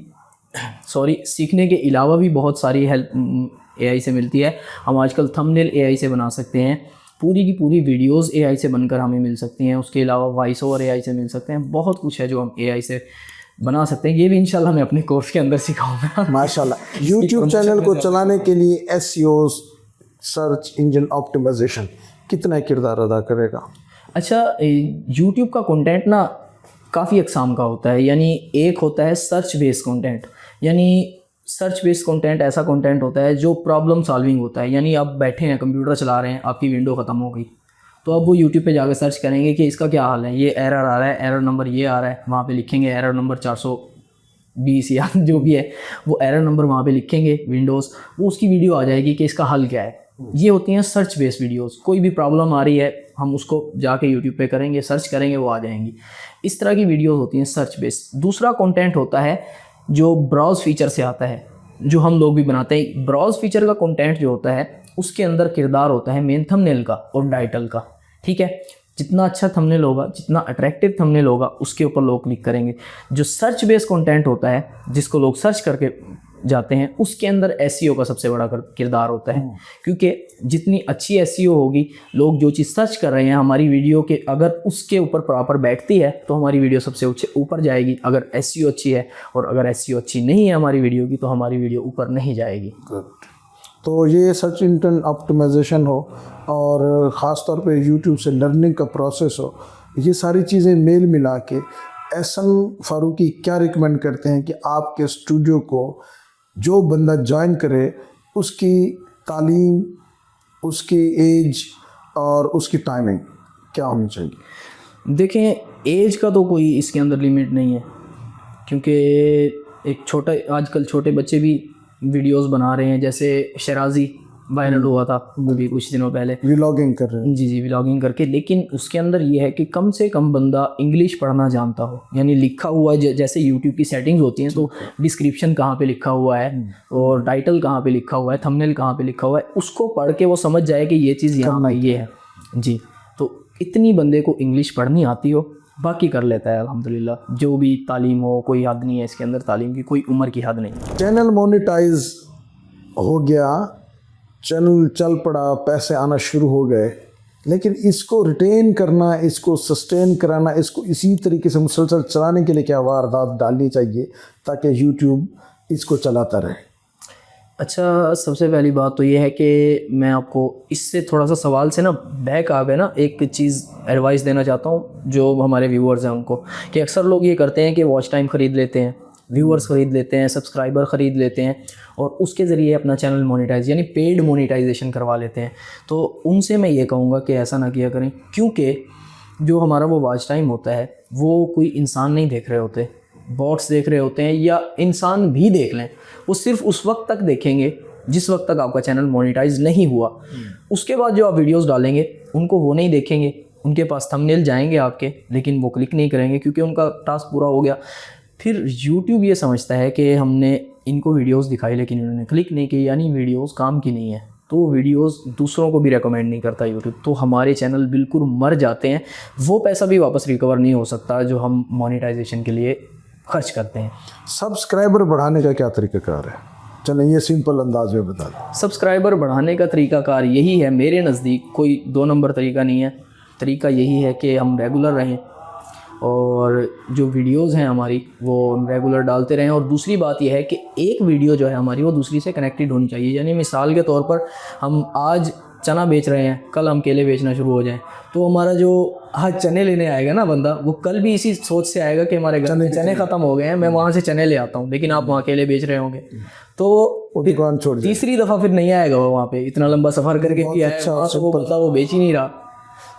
सीखने के अलावा भी बहुत सारी हेल्प एआई से मिलती है। हम आजकल थंबनेल एआई से बना सकते हैं, पूरी की पूरी वीडियोस एआई से बनकर हमें मिल सकती हैं। उसके अलावा वॉइस ओवर एआई से मिल सकते हैं। बहुत कुछ है जो हम एआई से बना सकते हैं। ये भी इंशाल्लाह मैं अपने कोर्स के अंदर सिखाऊंगा। माशाल्लाह। यूट्यूब चैनल को चलाने के लिए एसईओ, सर्च इंजन ऑप्टिमाइजेशन, कितना किरदार अदा करेगा? अच्छा, यूट्यूब का कंटेंट ना काफ़ी अक़साम का होता है। यानी एक होता है सर्च बेस्ड कंटेंट, यानी सर्च बेस्ड कंटेंट ऐसा कंटेंट होता है जो प्रॉब्लम सॉल्विंग होता है। यानी आप बैठे हैं, कंप्यूटर चला रहे हैं, आपकी विंडो ख़त्म हो गई, तो अब वो यूट्यूब पे जाकर सर्च करेंगे कि इसका क्या हाल है, ये एरर आ रहा है, एरर नंबर ये आ रहा है, वहाँ पे लिखेंगे एरर नंबर 420 या जो भी है वो एरर नंबर वहाँ पे लिखेंगे विंडोज़, वो उसकी वीडियो आ जाएगी कि इसका हल क्या है। ये होती हैं सर्च बेस्ड वीडियोस। कोई भी प्रॉब्लम आ रही है हम उसको जाके यूट्यूब पे करेंगे, सर्च करेंगे, वो आ जाएंगी। इस तरह की वीडियोस होती हैं सर्च बेस्ड। दूसरा कंटेंट होता है जो ब्राउज़ फीचर से आता है, जो हम लोग भी बनाते हैं। ब्राउज़ फीचर का कंटेंट जो होता है उसके अंदर किरदार होता है मेन थंबनेल का और टाइटल का, ठीक है। जितना अच्छा थंबनेल होगा, जितना अट्रैक्टिव थंबनेल होगा, उसके ऊपर लोग क्लिक करेंगे। जो सर्च बेस्ड कंटेंट होता है जिसको लोग सर्च करके जाते हैं, उसके अंदर एसईओ का सबसे बड़ा किरदार होता है। क्योंकि जितनी अच्छी एसईओ होगी, लोग जो चीज़ सर्च कर रहे हैं हमारी वीडियो के, अगर उसके ऊपर प्रॉपर बैठती है तो हमारी वीडियो सबसे ऊपर जाएगी। अगर एसईओ अच्छी है, और अगर एसईओ अच्छी नहीं है हमारी वीडियो की, तो हमारी वीडियो ऊपर नहीं जाएगी। तो ये सर्च इंजन ऑप्टिमाइजेशन हो और ख़ास तौर पे यूट्यूब से लर्निंग का प्रोसेस हो, ये सारी चीज़ें मेल मिला के एहसन फारूकी क्या रिकमेंड करते हैं कि आपके स्टूडियो को जो बंदा ज्वाइन करे उसकी तालीम, उसकी एज और उसकी टाइमिंग क्या होनी चाहिए? देखें, एज का तो कोई इसके अंदर लिमिट नहीं है, क्योंकि एक आजकल छोटे बच्चे भी वीडियोस बना रहे हैं। जैसे शराजी वायरल हुआ था अभी कुछ दिनों पहले, व्लॉगिंग कर रहे हैं। जी, व्लॉगिंग करके। लेकिन उसके अंदर ये है कि कम से कम बंदा इंग्लिश पढ़ना जानता हो। यानी लिखा हुआ जैसे यूट्यूब की सेटिंग्स होती हैं, तो डिस्क्रिप्शन कहाँ पे लिखा हुआ है और टाइटल कहाँ पे लिखा हुआ है, थंबनेल कहाँ पे लिखा हुआ है, उसको पढ़ के वो समझ जाए कि ये चीज़ यहाँ पे ये है जी। तो इतनी बंदे को इंग्लिश पढ़नी आती हो, बाकी कर लेता है अल्हम्दुलिल्लाह। जो भी तालीम हो, कोई हद नहीं है इसके अंदर, तालीम की कोई उम्र की हद नहीं। चैनल मोनेटाइज हो गया, चैनल चल पड़ा, पैसे आना शुरू हो गए, लेकिन इसको रिटेन करना, इसको सस्टेन कराना, इसको इसी तरीके से मुसलसल चलाने के लिए क्या वारदात डालनी चाहिए ताकि यूट्यूब इसको चलाता रहे? अच्छा, सबसे पहली बात तो ये है कि मैं आपको इससे थोड़ा सा सवाल से ना बैक आ गए ना, एक चीज़ एडवाइस देना चाहता हूँ जो हमारे व्यूअर्स हैं उनको, कि अक्सर लोग ये करते हैं कि वॉच टाइम ख़रीद लेते हैं, व्यूअर्स ख़रीद लेते हैं, सब्सक्राइबर ख़रीद लेते हैं और उसके ज़रिए अपना चैनल मोनेटाइज यानी पेड मोनेटाइजेशन करवा लेते हैं। तो उनसे मैं ये कहूँगा कि ऐसा ना किया करें, क्योंकि जो हमारा वो वॉच टाइम होता है वो कोई इंसान नहीं देख रहे होते, बॉट्स देख रहे होते हैं, या इंसान भी देख लें, वो सिर्फ उस वक्त तक देखेंगे जिस वक्त तक आपका चैनल मोनेटाइज नहीं हुआ। उसके बाद जो आप वीडियोस डालेंगे उनको वो नहीं देखेंगे, उनके पास थंबनेल जाएंगे आपके, लेकिन वो क्लिक नहीं करेंगे क्योंकि उनका टास्क पूरा हो गया। फिर यूट्यूब ये समझता है कि हमने इनको वीडियोस दिखाई लेकिन इन्होंने क्लिक नहीं की, यानी वीडियोस काम की नहीं है, तो वीडियोस दूसरों को भी रेकमेंड नहीं करता यूट्यूब, तो हमारे चैनल बिल्कुल मर जाते हैं। वो पैसा भी वापस रिकवर नहीं हो सकता जो हम मोनेटाइजेशन के लिए खर्च करते हैं। सब्सक्राइबर बढ़ाने का क्या तरीकाकार है? चलें ये सिंपल अंदाज में बता दें। सब्सक्राइबर बढ़ाने का तरीकाकार यही है, मेरे नज़दीक कोई 2 नंबर तरीका नहीं है। तरीका यही है कि हम रेगुलर रहें और जो वीडियोस हैं हमारी वो रेगुलर डालते रहें। और दूसरी बात यह है कि एक वीडियो जो है हमारी वो दूसरी से कनेक्टेड होनी चाहिए। यानी मिसाल के तौर पर हम आज चना बेच रहे हैं, कल हम केले बेचना शुरू हो जाएं, तो हमारा जो आज चने लेने आएगा ना बंदा, वो कल भी इसी सोच से आएगा कि हमारे घर में चने ख़त्म हो गए हैं, मैं वहाँ से चने ले आता हूँ, लेकिन आप वहाँ केले बेच रहे होंगे, तो दुकान छोड़ जाए। तीसरी दफ़ा फिर नहीं आएगा वो वहाँ पे, इतना लंबा सफ़र करके भी आएगा, वहाँ से वो बंदा वो बेच ही नहीं रहा।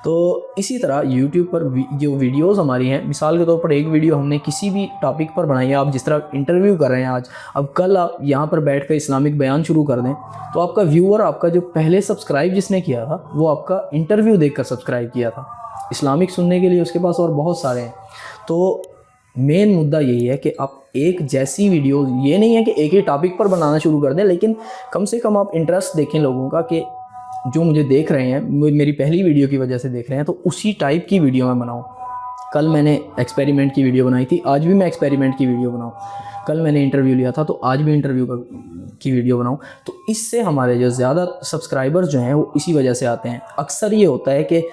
तो इसी तरह YouTube पर जो वीडियोस हमारी हैं, मिसाल के तौर पर एक वीडियो हमने किसी भी टॉपिक पर बनाई है, आप जिस तरह इंटरव्यू कर रहे हैं आज, अब कल आप यहाँ पर बैठकर इस्लामिक बयान शुरू कर दें, तो आपका व्यूअर, आपका जो पहले सब्सक्राइब जिसने किया था, वो आपका इंटरव्यू देखकर सब्सक्राइब किया था। इस्लामिक सुनने के लिए उसके पास और बहुत सारे हैं। तो मेन मुद्दा यही है कि आप एक जैसी वीडियो, ये नहीं है कि एक ही टॉपिक पर बनाना शुरू कर दें, लेकिन कम से कम आप इंटरेस्ट देखें लोगों का कि जो मुझे देख रहे हैं, मेरी पहली वीडियो की वजह से देख रहे हैं, तो उसी टाइप की वीडियो मैं बनाऊं। कल मैंने एक्सपेरिमेंट की वीडियो बनाई थी, आज भी मैं एक्सपेरिमेंट की वीडियो बनाऊं। कल मैंने इंटरव्यू लिया था, तो आज भी इंटरव्यू की वीडियो बनाऊं। तो इससे हमारे जो ज़्यादा सब्सक्राइबर्स जो हैं वो इसी वजह से आते हैं। अक्सर ये होता है कि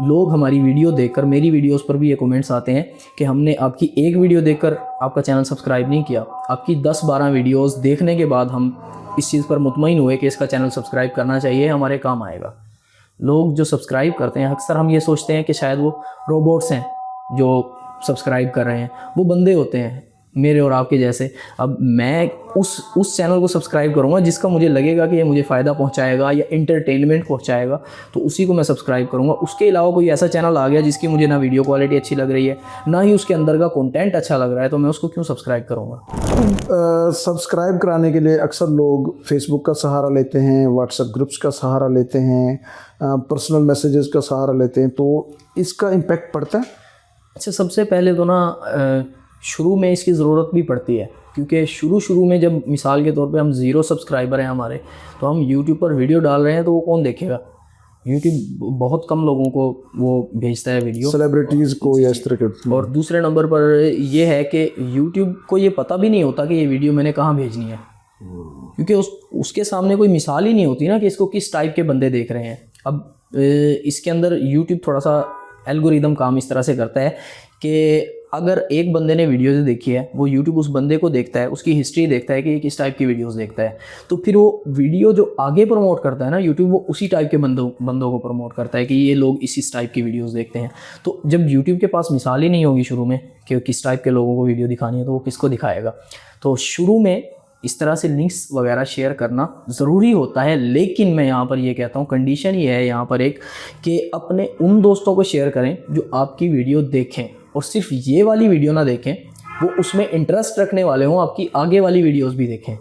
लोग हमारी वीडियो देखकर, मेरी वीडियोस पर भी ये कमेंट्स आते हैं कि हमने आपकी एक वीडियो देखकर आपका चैनल सब्सक्राइब नहीं किया, आपकी 10-12 वीडियोस देखने के बाद हम इस चीज़ पर मुतमईन हुए कि इसका चैनल सब्सक्राइब करना चाहिए, हमारे काम आएगा। लोग जो सब्सक्राइब करते हैं, अक्सर हम ये सोचते हैं कि शायद वो रोबोट्स हैं जो सब्सक्राइब कर रहे हैं, वो बंदे होते हैं मेरे और आपके जैसे। अब मैं उस चैनल को सब्सक्राइब करूँगा जिसका मुझे लगेगा कि ये मुझे फ़ायदा पहुँचाएगा या इंटरटेनमेंट पहुँचाएगा, तो उसी को मैं सब्सक्राइब करूँगा। उसके अलावा कोई ऐसा चैनल आ गया जिसकी मुझे ना वीडियो क्वालिटी अच्छी लग रही है, ना ही उसके अंदर का कंटेंट अच्छा लग रहा है, तो मैं उसको क्यों सब्सक्राइब करूँगा। सब्सक्राइब कराने के लिए अक्सर लोग फेसबुक का सहारा लेते हैं, व्हाट्सएप ग्रुप्स का सहारा लेते हैं, पर्सनल मैसेजेस का सहारा लेते हैं, तो इसका इम्पेक्ट पड़ता है? अच्छा, सबसे पहले तो ना शुरू में इसकी ज़रूरत भी पड़ती है, क्योंकि शुरू में जब मिसाल के तौर पे हम 0 सब्सक्राइबर हैं हमारे, तो हम YouTube पर वीडियो डाल रहे हैं, तो वो कौन देखेगा? YouTube बहुत कम लोगों को वो भेजता है वीडियो, सेलिब्रिटीज़ को या इस तरह के। और दूसरे नंबर पर ये है कि YouTube को ये पता भी नहीं होता कि ये वीडियो मैंने कहाँ भेजनी है, क्योंकि उसके सामने कोई मिसाल ही नहीं होती ना कि इसको किस टाइप के बंदे देख रहे हैं। अब इसके अंदर YouTube थोड़ा सा एल्गोरिदम काम इस तरह से करता है कि अगर एक बंदे ने वीडियोज़ देखी है, वो YouTube उस बंदे को देखता है, उसकी हिस्ट्री देखता है कि ये किस टाइप की वीडियोज़ देखता है, तो फिर वो वीडियो जो आगे प्रमोट करता है ना YouTube, वो उसी टाइप के बंदों को प्रमोट करता है कि ये लोग इस टाइप की वीडियोज़ देखते हैं। तो जब YouTube के पास मिसाल ही नहीं होगी शुरू में कि किस टाइप के लोगों को वीडियो दिखानी है, तो वो किसको दिखाएगा। तो शुरू में इस तरह से लिंक्स वगैरह शेयर करना ज़रूरी होता है, लेकिन मैं यहाँ पर ये कहता हूँ, कंडीशन ये है यहाँ पर एक, कि अपने उन दोस्तों को शेयर करें जो आपकी वीडियो देखें, और सिर्फ ये वाली वीडियो ना देखें, वो उसमें इंटरेस्ट रखने वाले हों, आपकी आगे वाली वीडियोस भी देखें।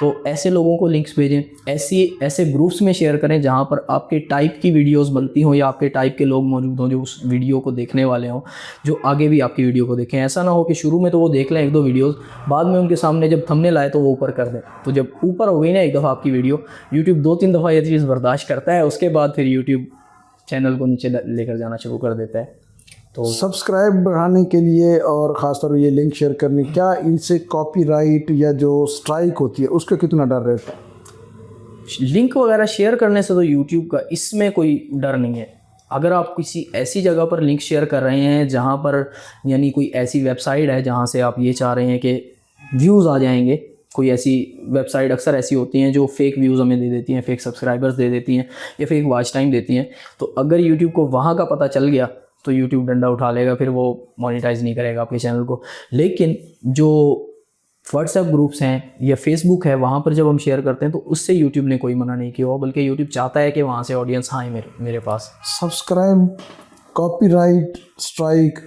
तो ऐसे लोगों को लिंक्स भेजें, ऐसे ग्रुप्स में शेयर करें जहाँ पर आपके टाइप की वीडियोस बनती हों या आपके टाइप के लोग मौजूद हों जो उस वीडियो को देखने वाले हों, जो आगे भी आपकी वीडियो को देखें। ऐसा ना हो कि शुरू में तो वो देख लें 1-2 वीडियोस, बाद में उनके सामने जब थंबनेल आए तो वो ऊपर कर दें। तो जब ऊपर हो गई ना एक दफ़ा आपकी वीडियो, यूट्यूब 2-3 दफ़ा ये चीज़ बर्दाश्त करता है, उसके बाद फिर यूट्यूब चैनल को नीचे लेकर जाना शुरू कर देता है। तो सब्सक्राइब बढ़ाने के लिए और ख़ासतौर पर ये लिंक शेयर करने, क्या इनसे कॉपीराइट या जो स्ट्राइक होती है उसका कितना डर रहता है? लिंक वगैरह शेयर करने से तो YouTube का इसमें कोई डर नहीं है। अगर आप किसी ऐसी जगह पर लिंक शेयर कर रहे हैं जहाँ पर, यानी कोई ऐसी वेबसाइट है जहाँ से आप ये चाह रहे हैं कि व्यूज़ आ जाएंगे, कोई ऐसी वेबसाइट अक्सर ऐसी होती हैं जो फेक व्यूज़ हमें दे देती हैं, फेक सब्सक्राइबर्स दे देती हैं या फेक वॉच टाइम देती हैं, तो अगर YouTube को वहाँ का पता चल गया तो YouTube डंडा उठा लेगा, फिर वो मोनेटाइज नहीं करेगा आपके चैनल को। लेकिन जो व्हाट्सएप ग्रुप्स हैं या फेसबुक है, वहाँ पर जब हम शेयर करते हैं तो उससे YouTube ने कोई मना नहीं किया, बल्कि YouTube चाहता है कि वहाँ से ऑडियंस आए मेरे पास। सब्सक्राइब, कॉपीराइट, स्ट्राइक,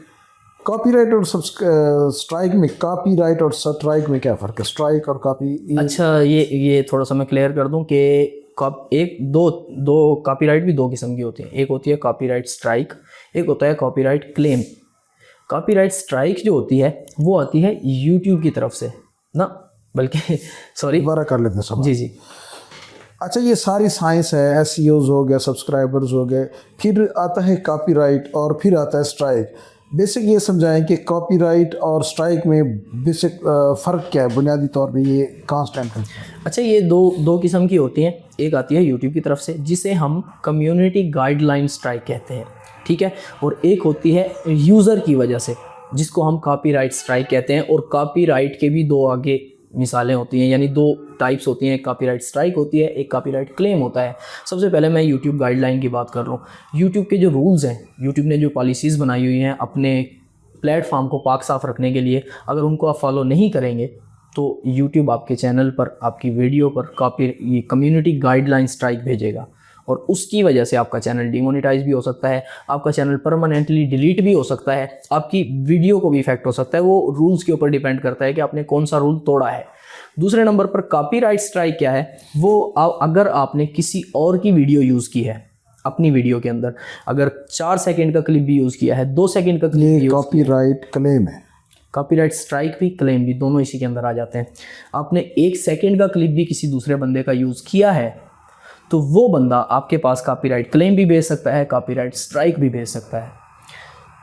कॉपीराइट और स्ट्राइक में, कॉपीराइट और स्ट्राइक में क्या फ़र्क है? स्ट्राइक और कॉपी। अच्छा, ये थोड़ा सा मैं क्लियर कर दूं कि एक दो दो कॉपीराइट भी दो किस्म की होती है। एक होती है कॉपीराइट स्ट्राइक, एक होता है कॉपीराइट क्लेम। कॉपीराइट स्ट्राइक जो होती है वो आती है यूट्यूब की तरफ से ना, बल्कि सॉरी, दोबारा कर लेते हैं सब। जी जी। अच्छा, ये सारी साइंस है, एसईओज हो गया, सब्सक्राइबर्स हो गए, फिर आता है कॉपीराइट और फिर आता है स्ट्राइक। बेसिक ये समझाएं कि कॉपीराइट और स्ट्राइक में बेसिक फ़र्क क्या है, बुनियादी तौर पे ये कांस्टेंट है। अच्छा, ये दो किस्म की होती हैं। एक आती है यूट्यूब की तरफ से जिसे हम कम्युनिटी गाइडलाइन स्ट्राइक कहते हैं, ठीक है, और एक होती है यूज़र की वजह से जिसको हम कॉपीराइट स्ट्राइक कहते हैं। और कॉपीराइट के भी दो आगे मिसालें होती हैं, यानी दो टाइप्स होती हैं, एक कॉपीराइट स्ट्राइक होती है, एक कॉपीराइट क्लेम होता है। सबसे पहले मैं यूट्यूब गाइडलाइन की बात कर रहा हूँ। यूट्यूब के जो रूल्स हैं, यूट्यूब ने जो पॉलिसीज़ बनाई हुई हैं अपने प्लेटफॉर्म को पाक साफ रखने के लिए, अगर उनको आप फॉलो नहीं करेंगे तो यूट्यूब आपके चैनल पर, आपकी वीडियो पर ये कम्युनिटी गाइडलाइन स्ट्राइक भेजेगा और उसकी वजह से आपका चैनल डिमोनेटाइज भी हो सकता है, आपका चैनल परमानेंटली डिलीट भी हो सकता है, आपकी वीडियो को भी इफेक्ट हो सकता है। वो रूल्स के ऊपर डिपेंड करता है कि आपने कौन सा रूल तोड़ा है। दूसरे नंबर पर कॉपीराइट स्ट्राइक क्या है, वो अगर आपने किसी और की वीडियो यूज़ की है, अपनी वीडियो के अंदर अगर 4 सेकंड का क्लिप भी यूज़ किया है, 2 सेकंड का क्लिप भी कॉपीराइट क्लेम है। कॉपीराइट स्ट्राइक भी क्लेम भी दोनों इसी के अंदर आ जाते हैं। आपने 1 सेकंड का क्लिप भी किसी दूसरे बंदे का यूज़ किया है तो वो बंदा आपके पास कॉपीराइट क्लेम भी भेज सकता है, कॉपीराइट स्ट्राइक भी भेज सकता है।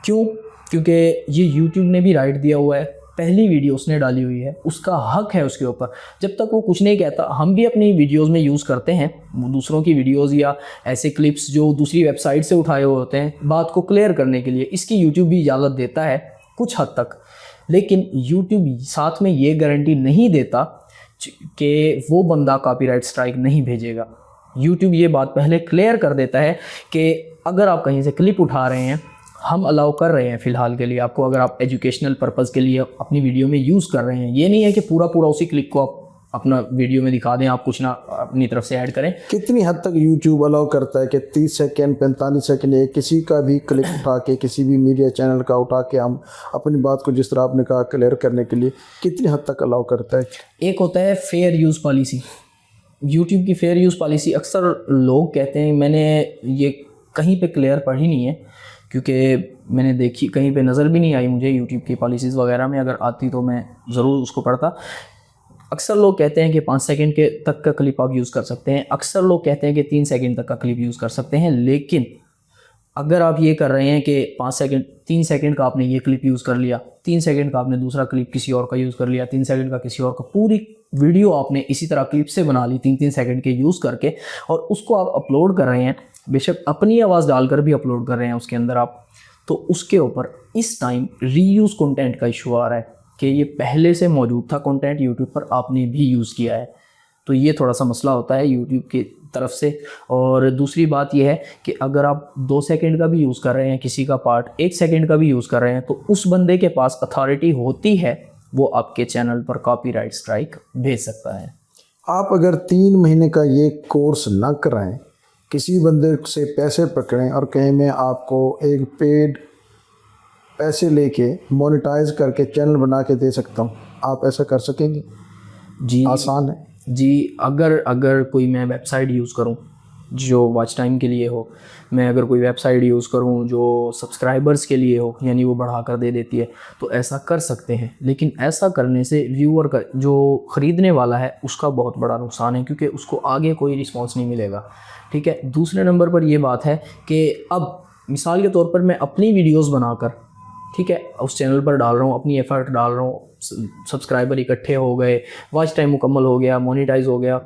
क्यों? क्योंकि ये यूट्यूब ने भी राइट दिया हुआ है, पहली वीडियो उसने डाली हुई है, उसका हक है उसके ऊपर। जब तक वो कुछ नहीं कहता, हम भी अपनी वीडियोस में यूज़ करते हैं दूसरों की वीडियोस या ऐसे क्लिप्स जो दूसरी वेबसाइट से उठाए हुए होते हैं बात को क्लियर करने के लिए, इसकी यूट्यूब भी इजाज़त देता है कुछ हद तक। लेकिन यूट्यूब साथ में ये गारंटी नहीं देता कि वो बंदा कॉपीराइट स्ट्राइक नहीं भेजेगा। यूट्यूब ये बात पहले क्लियर कर देता है कि अगर आप कहीं से क्लिप उठा रहे हैं, हम अलाउ कर रहे हैं फ़िलहाल के लिए आपको, अगर आप एजुकेशनल पर्पज़ के लिए अपनी वीडियो में यूज़ कर रहे हैं, ये नहीं है कि पूरा उसी क्लिप को आप अपना वीडियो में दिखा दें, आप कुछ ना अपनी तरफ से ऐड करें। कितनी हद तक यूट्यूब अलाउ करता है कि 30 सेकंड 45 सेकंड एक किसी का भी क्लिप उठा के, किसी भी मीडिया चैनल का उठा के हम अपनी बात को जिस तरह आपने कहा क्लियर करने के लिए कितनी हद तक अलाउ करता है? एक होता है फेयर यूज़ पॉलिसी। यूट्यूब की फेयर यूज़ पॉलिसी अक्सर लोग कहते हैं, मैंने ये कहीं पे क्लियर पढ़ी नहीं है क्योंकि मैंने देखी, कहीं पे नज़र भी नहीं आई मुझे यूट्यूब की पॉलिसीज़ वगैरह में, अगर आती तो मैं ज़रूर उसको पढ़ता। अक्सर लोग कहते हैं कि 5 सेकंड के तक का क्लिप आप यूज़ कर सकते हैं, अक्सर लोग कहते हैं कि 3 सेकंड तक का क्लिप यूज़ कर सकते हैं। लेकिन अगर आप ये कर रहे हैं कि 3 सेकंड का आपने ये क्लिप यूज़ कर लिया, 3 सेकंड का आपने दूसरा क्लिप किसी और का यूज़ कर लिया, 3 सेकंड का किसी और का, पूरी वीडियो आपने इसी तरह क्लिप से बना ली 3-3 सेकंड के यूज़ करके, और उसको आप अपलोड कर रहे हैं, बेशक अपनी आवाज़ डालकर भी अपलोड कर रहे हैं उसके अंदर आप, तो उसके ऊपर इस टाइम रीयूज़ कंटेंट का इशू आ रहा है कि ये पहले से मौजूद था कंटेंट यूट्यूब पर, आपने भी यूज़ किया है। तो ये थोड़ा सा मसला होता है यूट्यूब की तरफ से। और दूसरी बात यह है कि अगर आप 2 सेकंड का भी यूज़ कर रहे हैं किसी का पार्ट, 1 सेकंड का भी यूज़ कर रहे हैं, तो उस बंदे के पास अथॉरिटी होती है, वो आपके चैनल पर कॉपीराइट स्ट्राइक भेज सकता है। आप अगर 3 महीने का ये कोर्स ना कराएं, किसी बंदे से पैसे पकड़ें और कहें मैं आपको एक पेड पैसे लेके मोनेटाइज करके चैनल बना के दे सकता हूँ, आप ऐसा कर सकेंगे? जी आसान है जी। अगर कोई मैं वेबसाइट यूज़ करूँ जो वॉच टाइम के लिए हो, मैं अगर कोई वेबसाइट यूज़ करूँ जो सब्सक्राइबर्स के लिए हो, यानी वो बढ़ा कर दे देती है, तो ऐसा कर सकते हैं। लेकिन ऐसा करने से व्यूअर का, जो ख़रीदने वाला है, उसका बहुत बड़ा नुकसान है क्योंकि उसको आगे कोई रिस्पॉन्स नहीं मिलेगा, ठीक है। दूसरे नंबर पर ये बात है कि अब मिसाल के तौर पर मैं अपनी वीडियोज़ बनाकर, ठीक है, उस चैनल पर डाल रहा हूँ, अपनी एफर्ट डाल रहा हूँ, सब्सक्राइबर इकट्ठे हो गए, वॉच टाइम मुकम्मल हो गया, मोनेटाइज हो गया।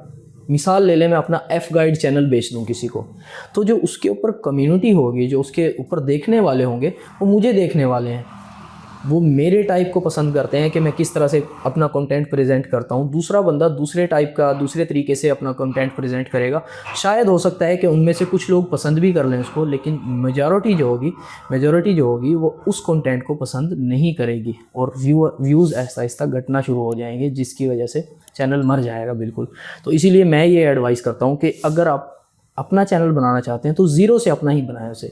मिसाल ले लें, मैं अपना एफ गाइड चैनल बेच दूँ किसी को, तो जो उसके ऊपर कम्युनिटी होगी, जो उसके ऊपर देखने वाले होंगे, वो मुझे देखने वाले हैं, वो मेरे टाइप को पसंद करते हैं कि मैं किस तरह से अपना कंटेंट प्रेजेंट करता हूँ। दूसरा बंदा दूसरे टाइप का, दूसरे तरीके से अपना कंटेंट प्रेजेंट करेगा। शायद हो सकता है कि उनमें से कुछ लोग पसंद भी कर लें उसको, लेकिन मेजॉरिटी जो होगी वो उस कंटेंट को पसंद नहीं करेगी और व्यूज़ ऐसा ऐसा घटना शुरू हो जाएंगे, जिसकी वजह से चैनल मर जाएगा बिल्कुल। तो इसीलिए मैं ये एडवाइस करता हूँ कि अगर आप अपना चैनल बनाना चाहते हैं तो ज़ीरो से अपना ही बनाएं उसे।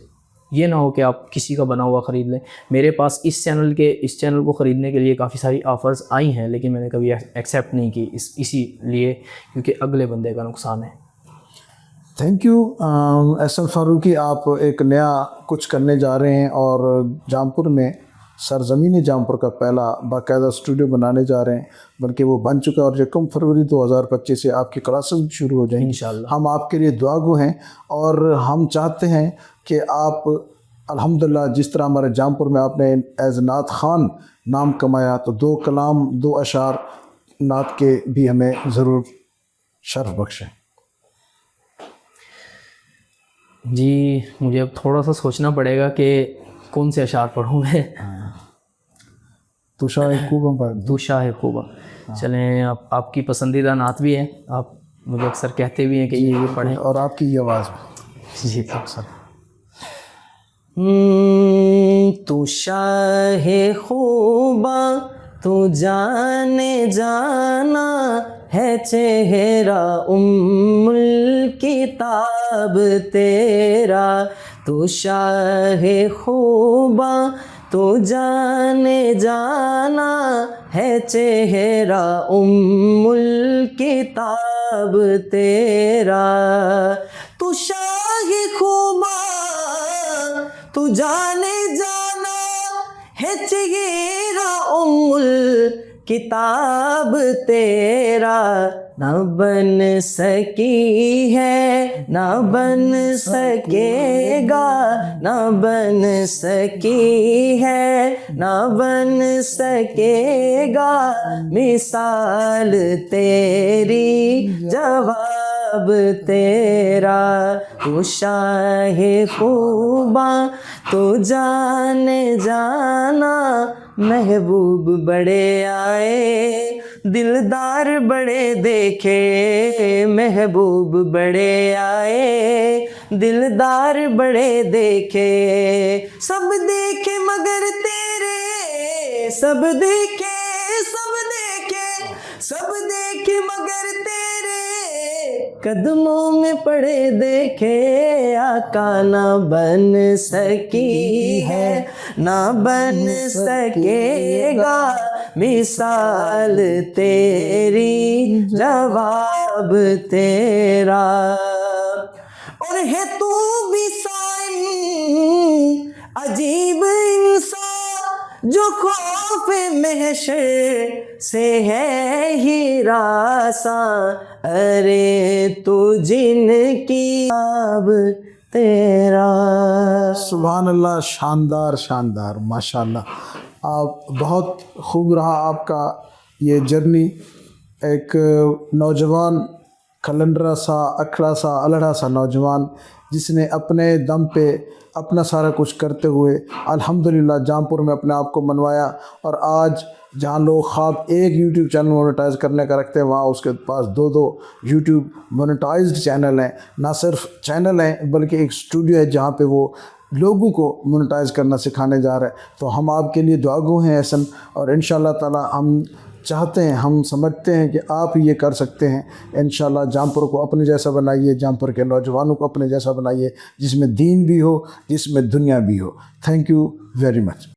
ये ना हो कि आप किसी का बना हुआ ख़रीद लें। मेरे पास इस चैनल को ख़रीदने के लिए काफ़ी सारी ऑफ़र्स आई हैं, लेकिन मैंने कभी एक्सेप्ट नहीं की इसीलिए क्योंकि अगले बंदे का नुकसान है। थैंक यू एहसन फारूकी, आप एक नया कुछ करने जा रहे हैं और जामपुर में सरज़मीन जामपुर का पहला बाकायदा स्टूडियो बनाने जा रहे हैं, बल्कि वो बन चुका है और 1 फरवरी 2025 से आपकी क्लासेस भी शुरू हो जाएंगी इंशाल्लाह। हम आपके लिए दुआगो हैं और हम चाहते हैं कि आप अल्हम्दुलिल्लाह जिस तरह हमारे जामपुर में आपने एज नात खान नाम कमाया, तो 2 कलाम 2 अशार नात के भी हमें ज़रूर शर्फ बख्शें। जी मुझे अब थोड़ा सा सोचना पड़ेगा कि कौन से अशार पढ़ूँ मैं। तो शाह खूबम पर दूशा है खूबा। चलें, आपकी पसंदीदा नात भी है, आप मुझे अक्सर कहते भी हैं कि ये पढ़ें, और आपकी ये आवाज़ में जी अक्सर। तू शाहे खूबा तू जाने जाना है चेहरा उम्मुल किताब तेरा। तू शाहे खूबा तू जाने जाना है चेहरा उम्मुल किताब तेरा। तू शाहे खूबा तू जाने जाना है चेहरा उम्मुल किताब तेरा। ना बन सकी है ना बन सकेगा, ना बन सकी है ना बन सकेगा मिसाल तेरी जवाब तेरा। तू शाहे खूबा तू जाने जाना, महबूब बड़े आए दिलदार बड़े देखे। महबूब बड़े आए दिलदार बड़े देखे। सब देखे मगर तेरे, सब देखे सब देखे सब देखे मगर तेरे कदमों में पड़े देखे। आका ना बन सकी है ना बन सकेगा मिसाल तेरी जवाब तेरा। और है तू भी साइन अजीब इंसान जो खौफ महशर से है ही रासा। अरे तू जिनकी अब तेरा। सुभान अल्लाह, शानदार शानदार, माशाल्लाह। आप बहुत खूब रहा आपका ये जर्नी। एक नौजवान खलंडरा सा अखड़ा सा अलड़ा सा नौजवान जिसने अपने दम पे अपना सारा कुछ करते हुए अल्हम्दुलिल्लाह जामपुर में अपने आप को मनवाया। और आज जहाँ लोग ख्वाब एक यूट्यूब चैनल मोनेटाइज करने का रखते हैं, वहाँ उसके पास 2-2 यूट्यूब मोनेटाइज्ड चैनल हैं। ना सिर्फ चैनल हैं बल्कि एक स्टूडियो है जहाँ पे वो लोगों को मोनेटाइज करना सिखाने जा रहे हैं। तो हम आपके लिए दुआगो हैं एहसन, और इंशाअल्लाह ताला हम चाहते हैं, हम समझते हैं कि आप ये कर सकते हैं। इंशाअल्लाह जामपुर को अपने जैसा बनाइए, जामपुर के नौजवानों को अपने जैसा बनाइए, जिसमें दीन भी हो जिसमें दुनिया भी हो। Thank you very much.